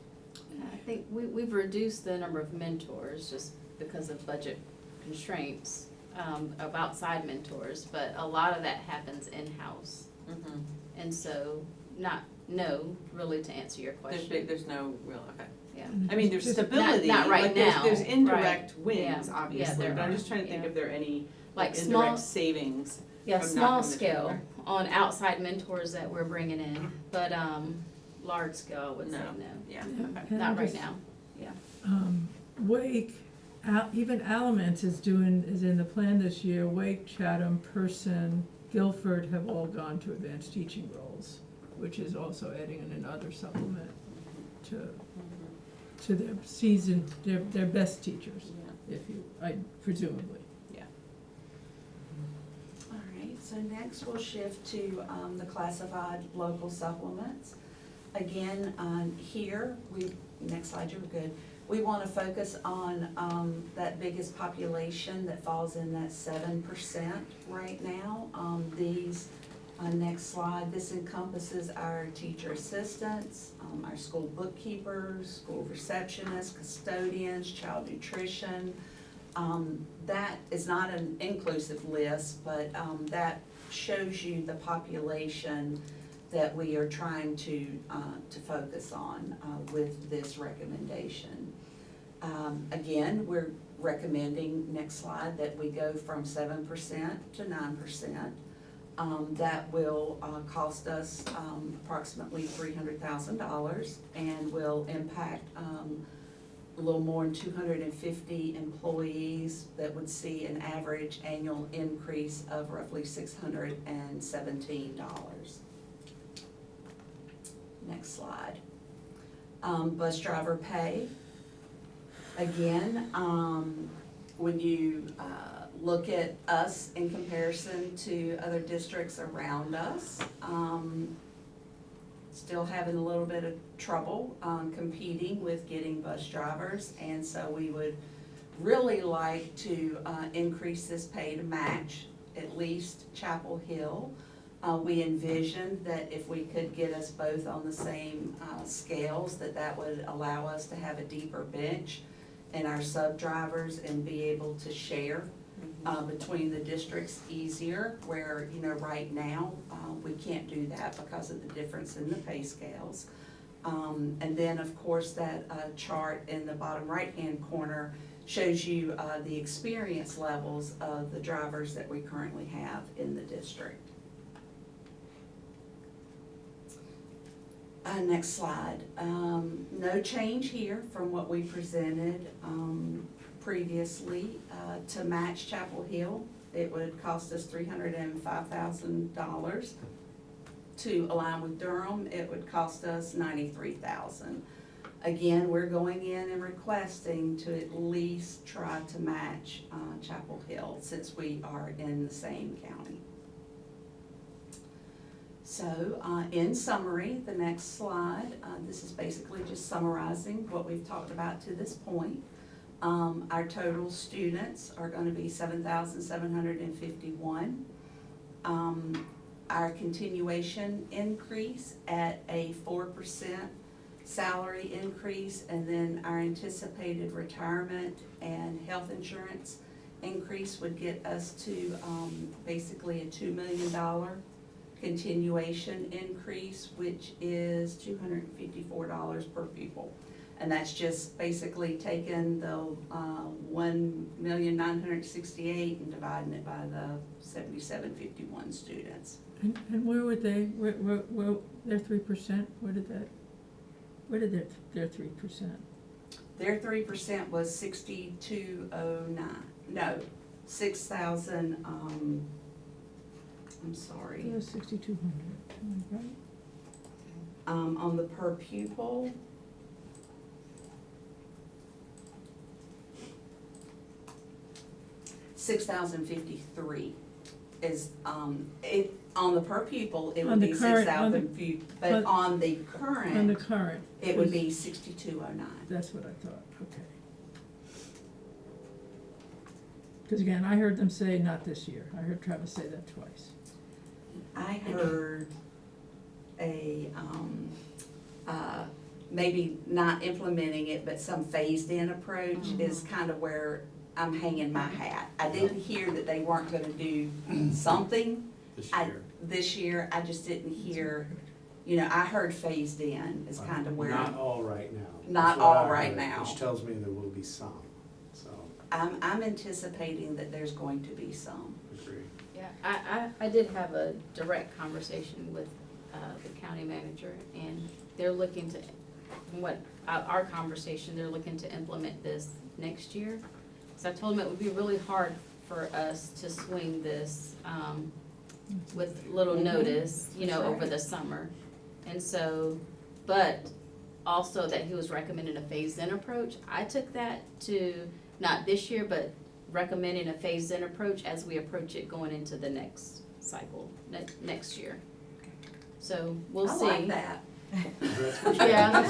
I think we've reduced the number of mentors just because of budget constraints, of outside mentors, but a lot of that happens in-house. Mm-hmm. And so, really to answer your question. There's no real, okay. Yeah. I mean, there's Just- stability, Not right like there's now, indirect right. wins, Yeah. obviously, Yeah, but there I'm are. just trying to think Yeah. if there are any Like like small- indirect savings. Yeah, from not small having the scale turnover. on outside mentors that we're bringing in, but, large scale, I would say No. no. Yeah, Yeah. okay. And Not I'm right just- now, yeah. Wake, even Alamance is in the plan this year. Wake, Chatham, Person, Guilford have all gone to advanced teaching roles, which is also adding in another supplement to their seasoned, their best teachers, Yeah. presumably. All right, so next we'll shift to the classified local supplements. Again, here, next slide, you were good. We want to focus on that biggest population that falls in that 7% right now. Next slide, this encompasses our teacher assistants, our school bookkeepers, school receptionists, custodians, child nutrition. That is not an inclusive list, but that shows you the population that we are trying to focus on with this recommendation. Again, we're recommending, next slide, that we go from 7% to 9%. That will cost us approximately $300,000 and will impact a little more than 250 employees that would see an average annual increase of roughly $617. Next slide. Bus driver pay. Again, when you look at us in comparison to other districts around us, still having a little bit of trouble competing with getting bus drivers, and so we would really like to increase this pay to match at least Chapel Hill. We envisioned that if we could get us both on the same scales, that would allow us to have a deeper bench in our sub-drivers and be able to share between the districts easier, where, you know, right now, we can't do that because of the difference in the pay scales. And then, of course, that chart in the bottom right-hand corner shows you the experience levels of the drivers that we currently have in the district. Next slide. No change here from what we presented previously. To match Chapel Hill, it would cost us $305,000. To align with Durham, it would cost us $93,000. Again, we're going in and requesting to at least try to match Chapel Hill, since we are in the same county. So, in summary, the next slide, this is basically just summarizing what we've talked about to this point. Our total students are gonna be 7,751. Our continuation increase at a 4% salary increase, and then our anticipated retirement and health insurance increase would get us to basically a $2 million continuation increase, which is $254 per pupil. And that's just basically taking the 1,968,000 and dividing it by the 7,751 students. And where would they, where, their 3%, where did their 3%? Their 3% was 6,209, no, 6,000, I'm sorry. It was 6,200, right? On the per pupil, $6,053 is, it, on the per pupil, it On would the be current- on the- 6,000, but on the current. On the current. It would be 6,209. That's what I thought, okay. Because again, I heard them say not this year. I heard Travis say that twice. I heard maybe not implementing it, but some phased-in approach is kind of where I'm hanging my hat. I didn't hear that they weren't gonna do something this year. I just didn't hear, you know, I heard phased in is kind of where. Not all right now. Not That's what all I right heard, now. Which tells me there will be some, so, I'm anticipating that there's going to be some. agree. Yeah, I did have a direct conversation with the county manager, and they're looking to, from what, our conversation, they're looking to implement this next year. So I told them it would be really hard for us to swing this with little notice, you know, over the summer. And so, but also that he was recommending a phased-in approach. I took that to, not this year, but recommending a phased-in approach as we approach it going into the next cycle, next year. So we'll see. I like that. Yeah.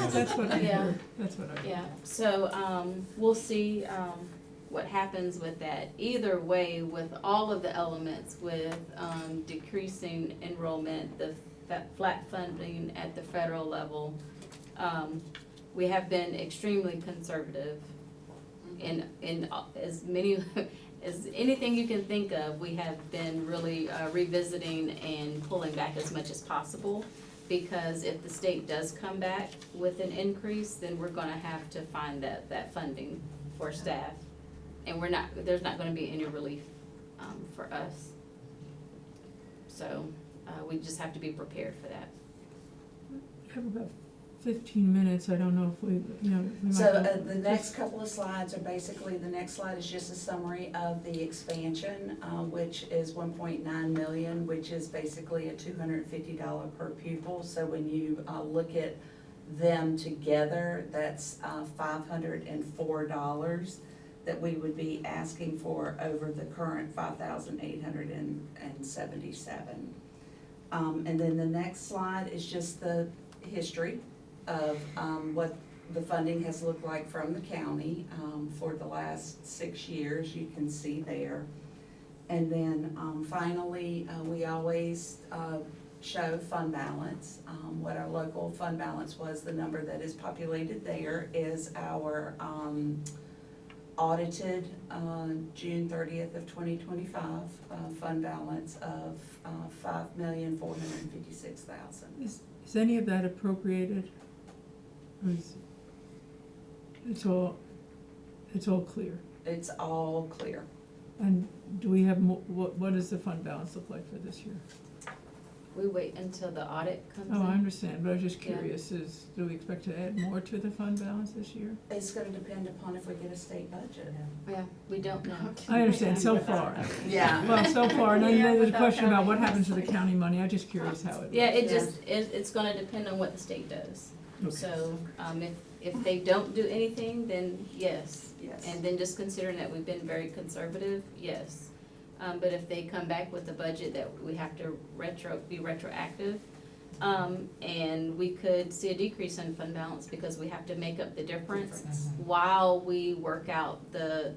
That's what I Yeah. heard, that's what I heard. Yeah, so, we'll see, what happens with that. Either way, with all of the elements, with, decreasing enrollment, the flat funding at the federal level, we have been extremely conservative in as many, as anything you can think of, we have been really revisiting and pulling back as much as possible. Because if the state does come back with an increase, then we're gonna have to find that funding for staff. And there's not gonna be any relief, for us. So, we just have to be prepared for that. We have about 15 minutes, I don't know if we, you know, we might. So go- the next couple of slides are basically, the next slide is just a summary of the expansion, which is 1.9 million, which is basically a $250 per pupil. So when you look at them together, that's $504 that we would be asking for over the current 5,877. And then the next slide is just the history of what the funding has looked like from the county for the last 6 years, you can see there. And then finally, we always show fund balance. What our local fund balance was, the number that is populated there is our audited June 30th of 2025 fund balance of $5,456,000. Is any of that appropriated? Or is, it's all clear? It's all clear. And do we have more, what does the fund balance look like for this year? We wait until the audit comes in. Oh, I understand, but I was just Yeah. curious, do we expect to add more to the fund balance this year? It's gonna depend upon if we get a state budget. Yeah, we don't know. I understand, so far. Yeah. Well, so far, and then Yeah, there's a without question about what counting. happens to the county money, I'm just curious how it. Yeah, works. it's gonna depend on what the state does. Okay. So, if they don't do anything, then yes. Yes. And then just considering that we've been very conservative, yes. But if they come back with a budget that we have to be retroactive, and we could see a decrease in fund balance because we have to make up the difference while we work out the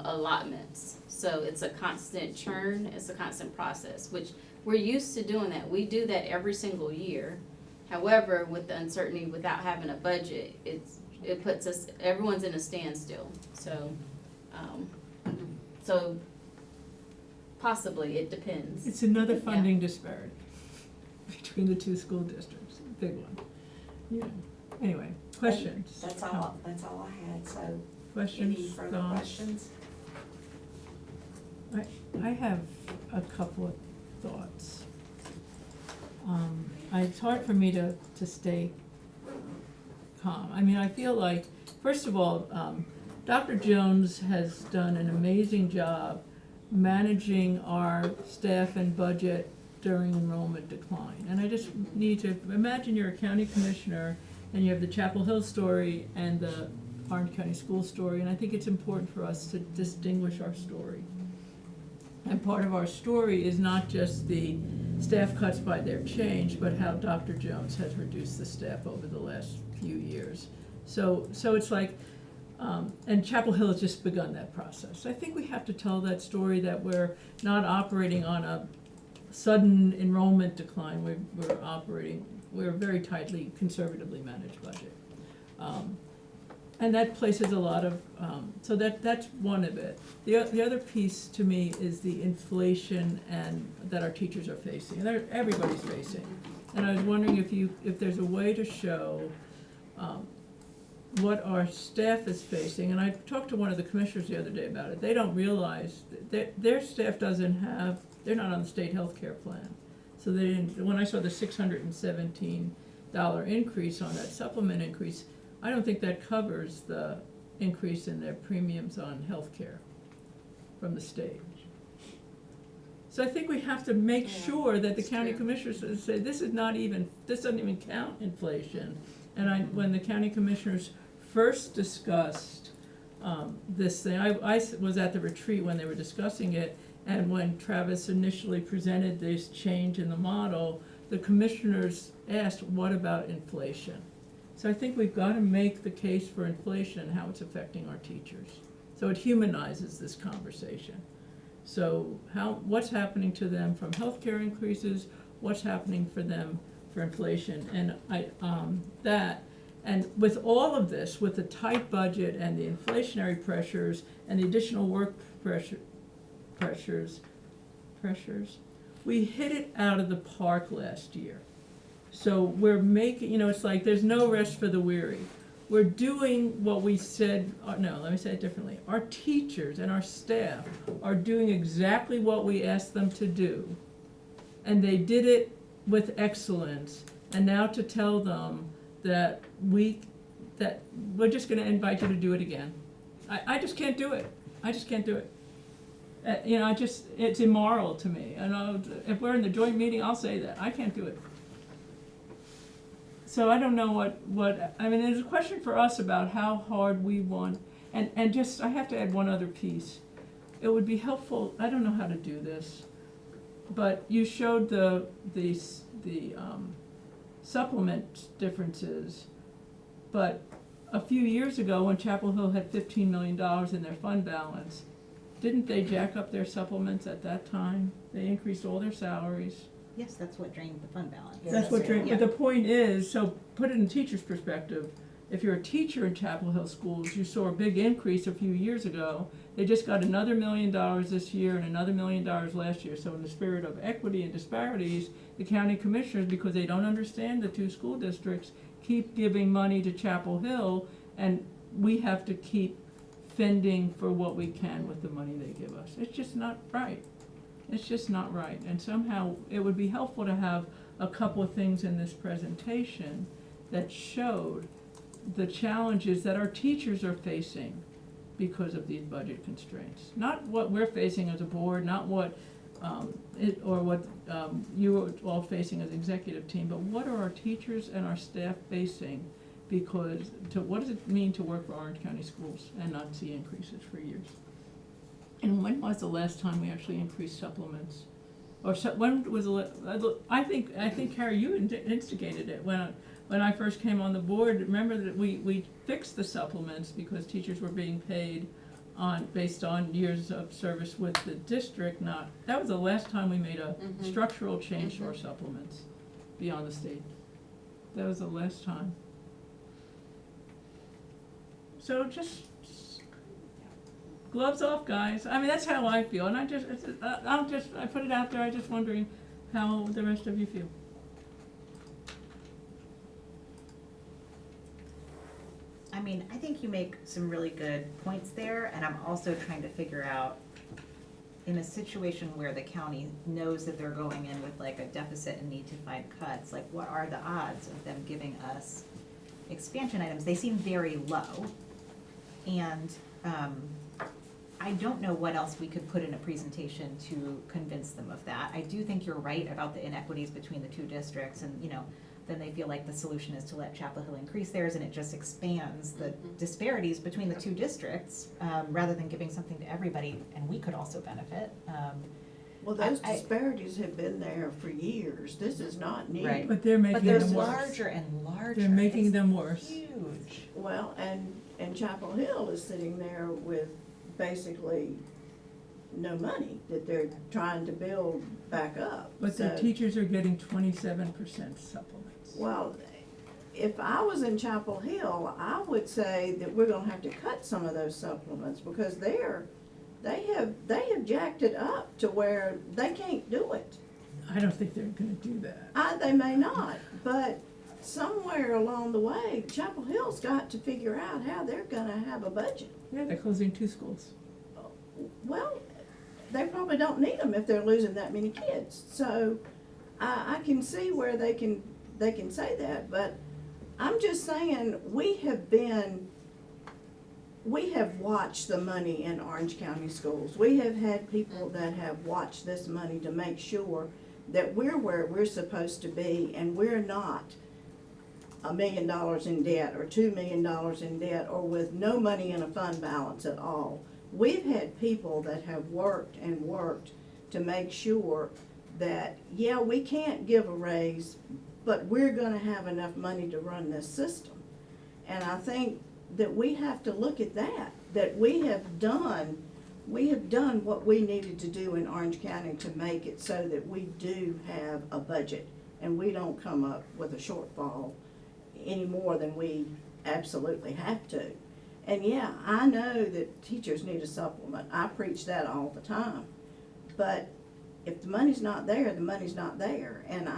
allotments. So it's a constant churn, it's a constant process, which we're used to doing that. We do that every single year. However, with the uncertainty, without having a budget, it puts us, everyone's in a standstill. So, possibly, it depends. It's another Yeah. funding disparity between the two school districts, big one. Yeah, anyway, questions? That's all I had, so any Questions, further Dawn? questions? I have a couple of thoughts. It's hard for me to stay calm. I mean, I feel like, first of all, Dr. Jones has done an amazing job managing our staff and budget during enrollment decline. And I just need to, imagine you're a county commissioner and you have the Chapel Hill story and the Orange County School story, and I think it's important for us to distinguish our story. And part of our story is not just the staff cuts by their change, but how Dr. Jones has reduced the staff over the last few years. So it's like, and Chapel Hill has just begun that process. I think we have to tell that story, that we're not operating on a sudden enrollment decline. We're a very tightly, conservatively managed budget. And that places a lot of, so that's one of it. The other piece to me is the inflation that our teachers are facing, and everybody's facing. And I was wondering if there's a way to show what our staff is facing. And I talked to one of the commissioners the other day about it. They don't realize that their staff they're not on the state health care plan. So they didn't, when I saw the $617 increase on that supplement increase, I don't think that covers the increase in their premiums on health care from the state. So I think we have to make sure that the county commissioners say, this doesn't even count inflation. And when the county commissioners first discussed this thing, I was at the retreat when they were discussing it, and when Travis initially presented this change in the model, the commissioners asked, what about inflation? So I think we've got to make the case for inflation and how it's affecting our teachers. So it humanizes this conversation. So what's happening to them from healthcare increases, what's happening for them for inflation, and And with all of this, with the tight budget and the inflationary pressures and the additional work pressures, we hit it out of the park last year. So we're making, it's like there's no rest for the weary. We're doing what we said, no, let me say it differently. Our teachers and our staff are doing exactly what we asked them to do. And they did it with excellence. And now to tell them that we're just gonna invite you to do it again. I just can't do it. I just can't do it. It's immoral to me. If we're in the joint meeting, I'll say that. I can't do it. So I don't know there's a question for us about how hard we want, and just, I have to add one other piece. It would be helpful, I don't know how to do this, but you showed the supplement differences, but a few years ago, when Chapel Hill had $15 million in their fund balance, didn't they jack up their supplements at that time? They increased all their salaries. Yes, that's what drained the fund balance. That's what, but the point is, so put it in teacher's perspective, if you're a teacher in Chapel Hill schools, you saw a big increase a few years ago. They just got another $1 million this year and another $1 million last year. So in the spirit of equity and disparities, the county commissioners, because they don't understand the two school districts, keep giving money to Chapel Hill, and we have to keep fending for what we can with the money they give us. It's just not right. It's just not right. And somehow it would be helpful to have a couple of things in this presentation that showed the challenges that our teachers are facing because of these budget constraints. Not what we're facing as a board, not what you are all facing as executive team, but what are our teachers and our staff facing? Because what does it mean to work for Orange County Schools and not see increases for years? And when was the last time we actually increased supplements? When was I think Carrie, you instigated it when I first came on the board. Remember that we fixed the supplements because teachers were being paid based on years of service with the district. That was the last time we made a structural change to our supplements beyond the state. That was the last time. So just gloves off, guys. I mean, that's how I feel, and I put it out there. I'm just wondering how the rest of you feel. I mean, I think you make some really good points there, and I'm also trying to figure out, in a situation where the county knows that they're going in with like a deficit and need to find cuts, like what are the odds of them giving us expansion items? They seem very low, and I don't know what else we could put in a presentation to convince them of that. I do think you're right about the inequities between the two districts, and then they feel like the solution is to let Chapel Hill increase theirs, and it just expands the disparities between the two districts, rather than giving something to everybody, and we could also benefit. Well, those disparities have been there for years. This is not new. Right. But they're making they're them worse. larger and larger. They're making It's them worse. huge. Well, and Chapel Hill is sitting there with basically no money that they're trying to build back up. But the So- teachers are getting 27% supplements. Well, if I was in Chapel Hill, I would say that we're gonna have to cut some of those supplements because they have jacked it up to where they can't do it. I don't think they're gonna do that. They may not, but somewhere along the way, Chapel Hill's got to figure out how they're gonna have a budget. Yeah, they're closing 2 schools. Well, they probably don't need them if they're losing that many kids. So I can see where they can say that, but I'm just saying, we have watched the money in Orange County schools. We have had people that have watched this money to make sure that we're where we're supposed to be, and we're not $1 million in debt or $2 million in debt or with no money in a fund balance at all. We've had people that have worked and worked to make sure that, yeah, we can't give a raise, but we're gonna have enough money to run this system. And I think that we have to look at that we have done what we needed to do in Orange County to make it so that we do have a budget and we don't come up with a shortfall any more than we absolutely have to. And yeah, I know that teachers need a supplement, I preach that all the time. But if the money's not there, the money's not there. And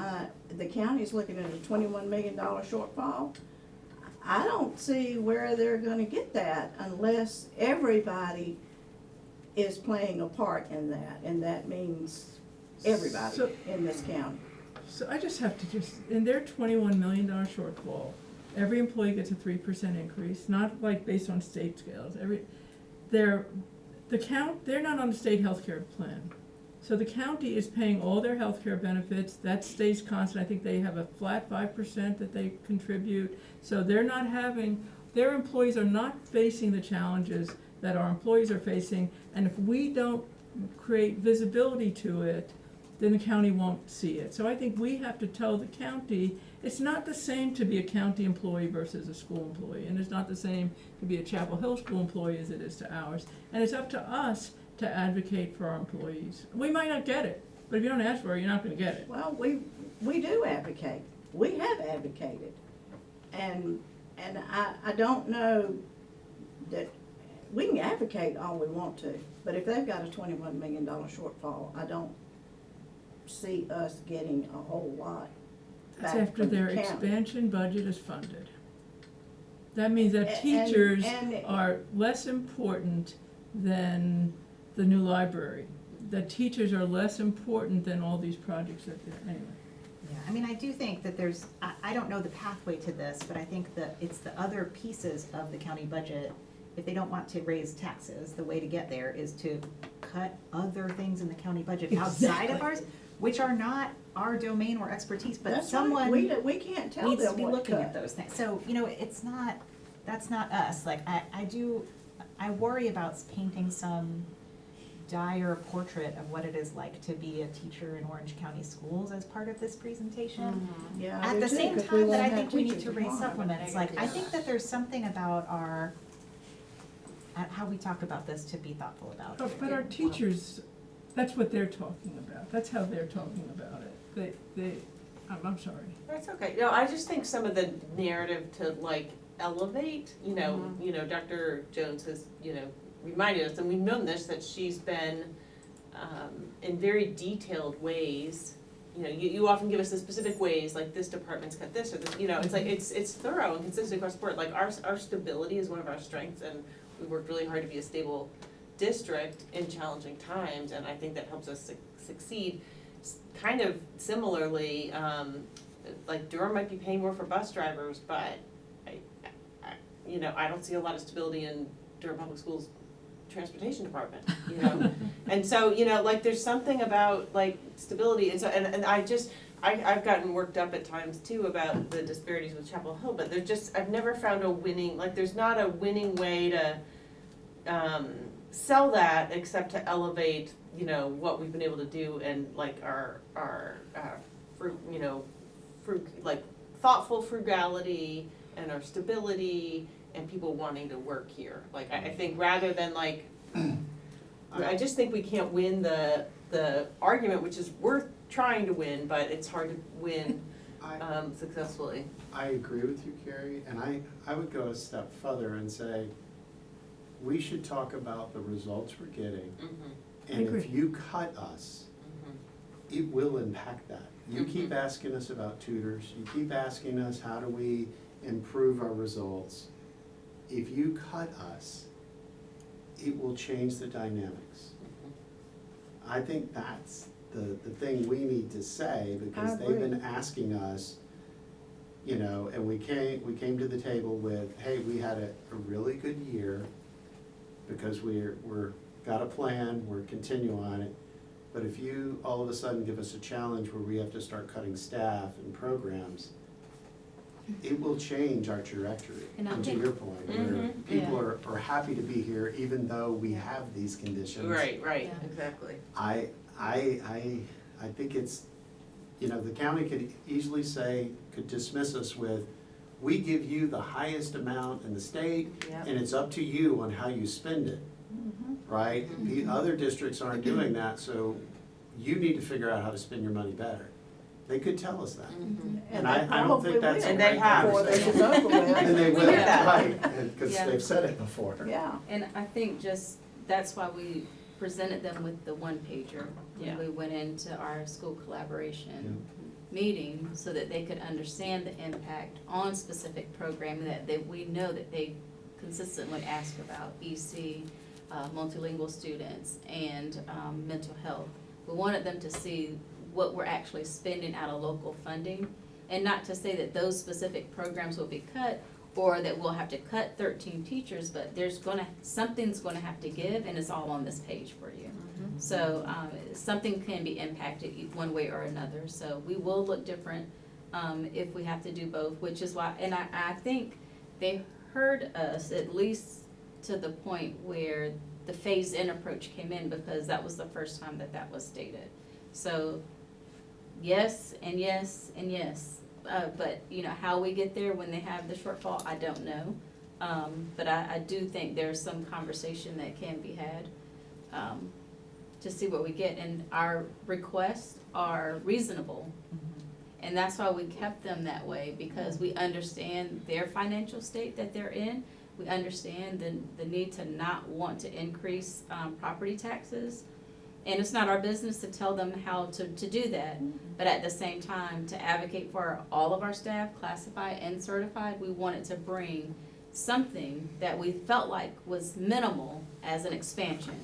the county's looking at a $21 million shortfall. I don't see where they're gonna get that unless everybody is playing a part in that, and that means everybody So- in this county. So I just have to in their $21 million shortfall, every employee gets a 3% increase, not like based on state scales. They're not on the state healthcare plan. So the county is paying all their healthcare benefits, that stays constant, I think they have a flat 5% that they contribute. So their employees are not facing the challenges that our employees are facing, and if we don't create visibility to it, then the county won't see it. So I think we have to tell the county, it's not the same to be a county employee versus a school employee, and it's not the same to be a Chapel Hill school employee as it is to ours. And it's up to us to advocate for our employees. We might not get it, but if you don't ask for it, you're not gonna get it. Well, we do advocate, we have advocated. And I don't know that, we can advocate all we want to, but if they've got a $21 million shortfall, I don't see us getting a whole lot That's back after from the their county. expansion budget is funded. That means that And- teachers and- are less important than the new library. That teachers are less important than all these projects that, anyway. Yeah, I mean, I do think that I don't know the pathway to this, but I think that it's the other pieces of the county budget. If they don't want to raise taxes, the way to get there is to cut other things in the county budget outside of Exactly. ours, which are not our domain or expertise, but That's right. someone We can't tell needs to them be what looking cut. at those things. So, that's not us. Like, I worry about painting some dire portrait of what it is like to be a teacher in Orange County schools as part of this presentation. Yeah, I At do the too, same 'cause we time that won't I have think we need teachers to raise tomorrow. supplements, like, I think that there's something about how we talk about this to be thoughtful about. But our teachers, that's what they're talking about, that's how they're talking about it. I'm sorry. That's okay. No, I just think some of the narrative to like elevate, Dr. Jones has, reminded us, and we've known this, that she's been, in very detailed ways, you often give us the specific ways, like this department's got this or this, it's like, it's thorough and consistent across the board. Like our stability is one of our strengths, and we worked really hard to be a stable district in challenging times, and I think that helps us succeed. Kind of similarly, like Durham might be paying more for bus drivers, but I don't see a lot of stability in Durham Public Schools transportation department, And so, like there's something about like stability, and so, and I've gotten worked up at times too about the disparities with Chapel Hill, but I've never found a winning, like there's not a winning way to sell that except to elevate, what we've been able to do and like our like thoughtful frugality and our stability and people wanting to work here. Like I think rather than like, I just think we can't win the argument, which is worth trying to win, but it's hard to win successfully. I agree with you, Carrie, and I would go a step further and say, we should talk about the results we're getting. Mm-hmm. And agree. if you cut us, it will impact that. You keep asking us about tutors, you keep asking us, how do we improve our results? If you cut us, it will change the dynamics. I think that's the thing we need to say, because I they've agree. been asking us, and we came to the table with, hey, we had a really good year because we're got a plan, we're continuing on it. But if you all of a sudden give us a challenge where we have to start cutting staff and programs, it will change our trajectory. And I And to think- your point, where people are happy to be here even though we have these conditions. Right, Yeah. exactly. I think it's, the county could easily could dismiss us with, we give you the highest amount in the state, Yep. and it's up to you on how you spend it, right? The other districts aren't doing that, so you need to figure out how to spend your money better. They could tell us that. Mhm. And I don't think that's a And they right have. Before this is conversation. over with. And they We will, hear that. right, because Yeah. they've said it before. Yeah. And I think just, that's why we presented them with the one pager Yeah. when we went into our school collaboration meeting, so that they could understand the impact on specific programming that we know that they consistently ask about, EC, multilingual students, and mental health. We wanted them to see what we're actually spending out of local funding, and not to say that those specific programs will be cut, or that we'll have to cut 13 teachers, but something's gonna have to give, and it's all on this page for you. So, something can be impacted one way or another, so we will look different, if we have to do both, which is why, and I think they heard us at least to the point where the phase-in approach came in, because that was the first time that was stated. So, yes, and yes, and yes. But, how we get there when they have the shortfall, I don't know. But I do think there's some conversation that can be had, to see what we get. And our requests are reasonable. And that's why we kept them that way, because we understand their financial state that they're in. We understand the need to not want to increase, property taxes. And it's not our business to tell them how to do that, but at the same time, to advocate for all of our staff, classified and certified, we wanted to bring something that we felt like was minimal as an expansion,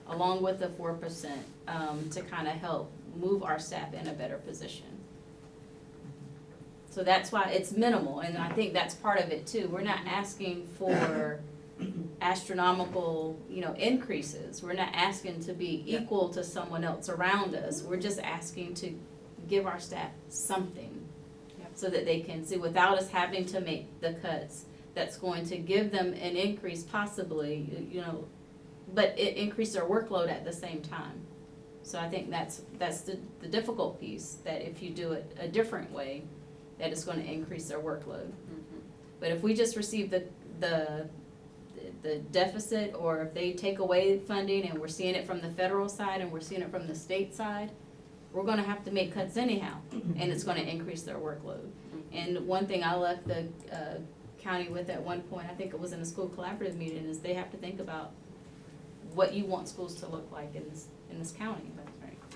along with the 4%, to kind of help move our staff in a better position. So that's why it's minimal, and I think that's part of it too. We're not asking for astronomical, increases. We're not asking to be equal to someone else around us. We're just asking to give our staff something, so that they can see, without us having to make the cuts, that's going to give them an increase possibly, but it increase their workload at the same time. So I think that's the difficult piece, that if you do it a different way, that it's gonna increase their workload. But if we just receive the deficit, or if they take away funding, and we're seeing it from the federal side and we're seeing it from the state side, we're gonna have to make cuts anyhow, and it's gonna increase their workload. And one thing I left the county with at one point, I think it was in a school collaborative meeting, is they have to think about what you want schools to look like in this county,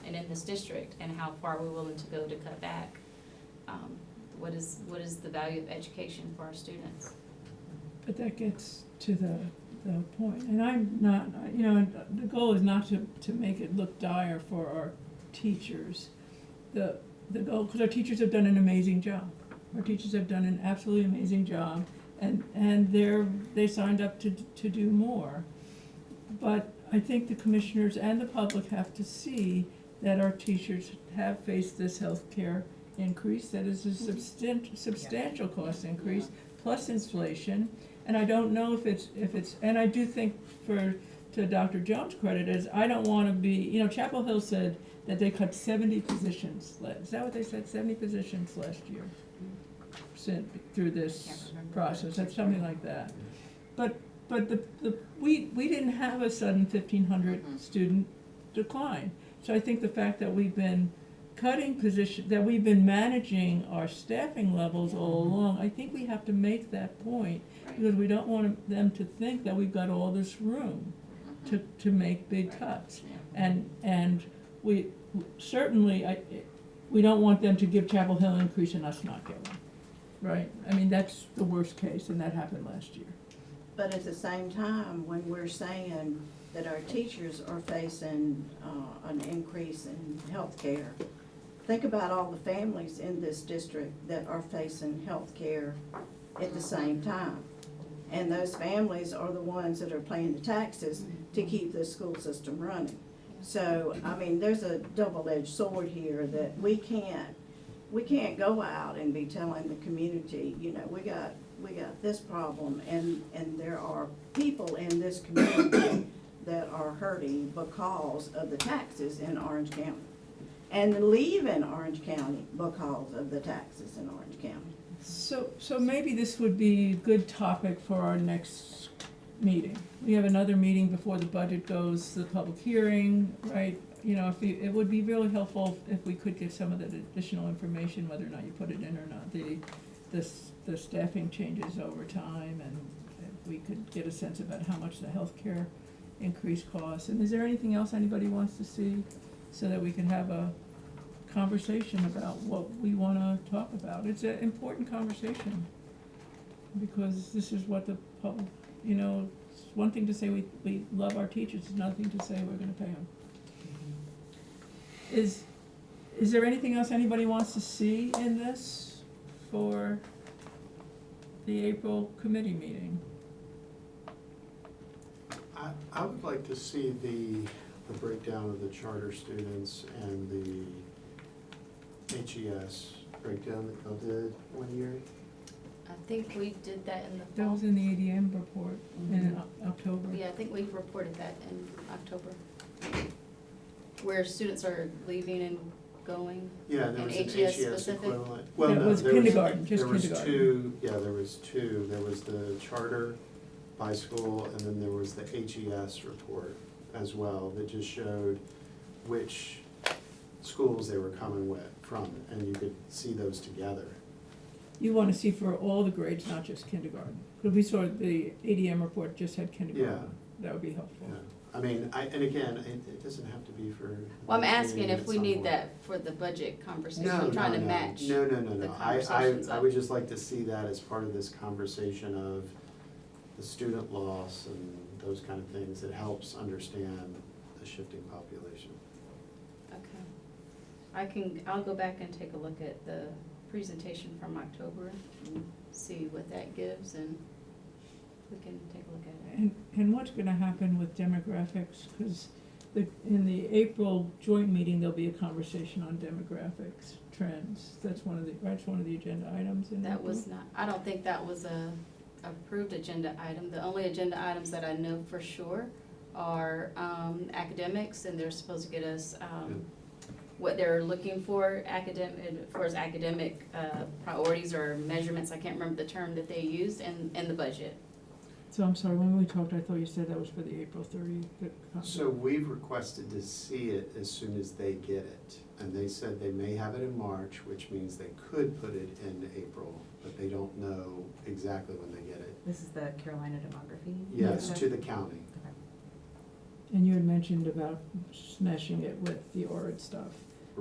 and in this district, and how far we're willing to go to cut back. What is the value of education for our students? But that gets to the point, and I'm not, the goal is not to make it look dire for our teachers. The goal, because our teachers have done an amazing job. Our teachers have done an absolutely amazing job, and they signed up to do more. But I think the commissioners and the public have to see that our teachers have faced this healthcare increase, that is a substantial cost increase, plus inflation. And I don't know if it's, and I do think, to Dr. Jones' credit, is I don't wanna be, Chapel Hill said that they cut 70 positions, is that what they said, 70 positions last year? Through this process, that's something like that. But we didn't have a sudden 1,500 student decline. So I think the fact that we've been cutting positions, that we've been managing our staffing levels all along, I think we have to make that point, because we don't want them to think that we've got all this room to make big cuts. And we certainly, we don't want them to give Chapel Hill an increase and us not get one, right? I mean, that's the worst case, and that happened last year. But at the same time, when we're saying that our teachers are facing an increase in healthcare, think about all the families in this district that are facing healthcare at the same time. And those families are the ones that are paying the taxes to keep the school system running. So, I mean, there's a double-edged sword here that we can't go out and be telling the community, we got this problem, and there are people in this community that are hurting because of the taxes in Orange County, and leaving Orange County because of the taxes in Orange County. So maybe this would be a good topic for our next meeting. We have another meeting before the budget goes to the public hearing, right? You know, it would be really helpful if we could get some of that additional information, whether or not you put it in or not, the staffing changes over time, and if we could get a sense about how much the healthcare increase costs. And is there anything else anybody wants to see, so that we can have a conversation about what we wanna talk about? It's an important conversation, because this is what the public, you know, it's one thing to say we love our teachers, it's another thing to say we're gonna pay them. Is there anything else anybody wants to see in this for the April committee meeting? I would like to see the breakdown of the charter students and the HES breakdown that y'all did one year. I think we did that in the That fall. was in the ADM report in October. Yeah, I think we reported that in October. Where students are leaving and going. Yeah, there And was an HES HES specific? equivalent. Well, That no, was there kindergarten, just There was kindergarten. two, yeah, there was two. There was the charter by school, and then there was the HES report as well, that just showed which schools they were coming from, and you could see those together. You wanna see for all the grades, not just kindergarten? Because we saw the ADM report just had kindergarten. That would be helpful. Yeah, I mean, and again, it doesn't have to be for. Well, I'm asking if at we some need point. that for the budget conversation. No, I'm trying no, to no. match. No. the I conversations I up. would just like to see that as part of this conversation of the student loss and those kind of things. It helps understand the shifting population. Okay. I'll go back and take a look at the presentation from October and see what that gives, and we can take a look at it. And what's gonna happen with demographics? Because in the April joint meeting, there'll be a conversation on demographics trends. That's one of the agenda items in That April. was not, I don't think that was a approved agenda item. The only agenda items that I know for sure are academics, and they're supposed to get us what they're looking for as academic priorities or measurements, I can't remember the term that they used, and the budget. So I'm sorry, when we talked, I thought you said that was for the April 30. So we've requested to see it as soon as they get it. And they said they may have it in March, which means they could put it in April, but they don't know exactly when they get it. This is the Carolina demography? Yes, Okay. to the county. Okay. And you had mentioned about smashing it with the ORID stuff.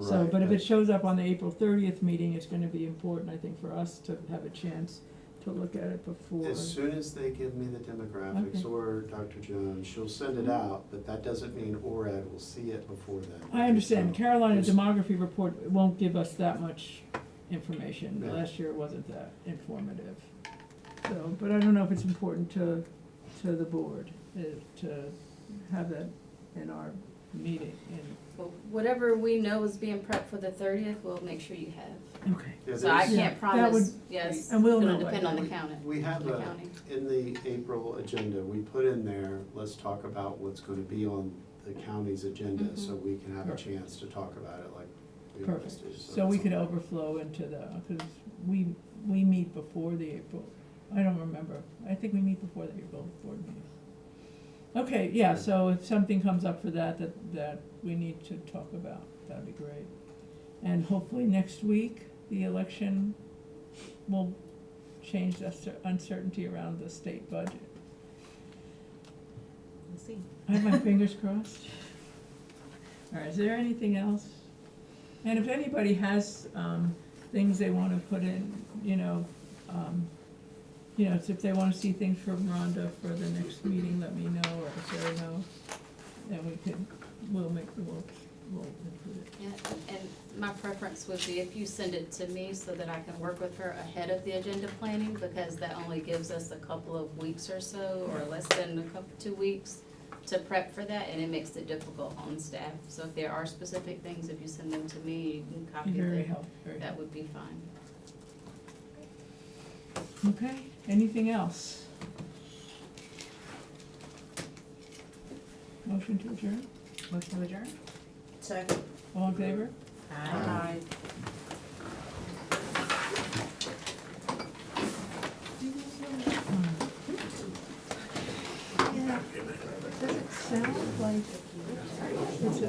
So, Right, but if that- it shows up on the April 30th meeting, it's gonna be important, I think, for us to have a chance to look at it before. As soon as they give me the demographics, Okay. or Dr. Jones, she'll send it out, but that doesn't mean ORAD will see it before then. I understand, So Carolina there's- demography report won't give us that much information, Yeah. last year wasn't that informative. So, but I don't know if it's important to the board, to have that in our meeting, Well, whatever we know is being prepped for the 30th, we'll make sure you have. okay. Yeah, So I there's- Yeah, can't that promise, would- yes, and we'll know it'll by depend on then. the county. We have the a, county. in the April agenda, we put in there, let's talk about what's gonna be on the county's agenda, so we can have a Perfect. chance to talk about it like we always Perfect, do. so we that's could all. overflow into because we meet before the April, I don't remember, I think we meet before the April board meeting. Okay, yeah, so if something comes up for that we need to talk about, that'd be great. And hopefully next week, the election will change the uncertainty around the state budget. We'll see. I have my fingers crossed. All right, is there anything else? And if anybody has things they want to put in, if they want to see things from Rhonda for the next meeting, let me know, or Sarah know. Then we'll include it. Yeah, and my preference would be if you send it to me so that I can work with her ahead of the agenda planning, because that only gives us a couple of weeks or so, or less than 2 weeks to prep for that, and it makes it difficult on staff. So if there are specific things, if you send them to me, you can copy Very them, helpful, very that helpful. would be fine. Okay, anything else? Motion to adjourn? Motion to adjourn? Second. All in favor? Aye. sound like it's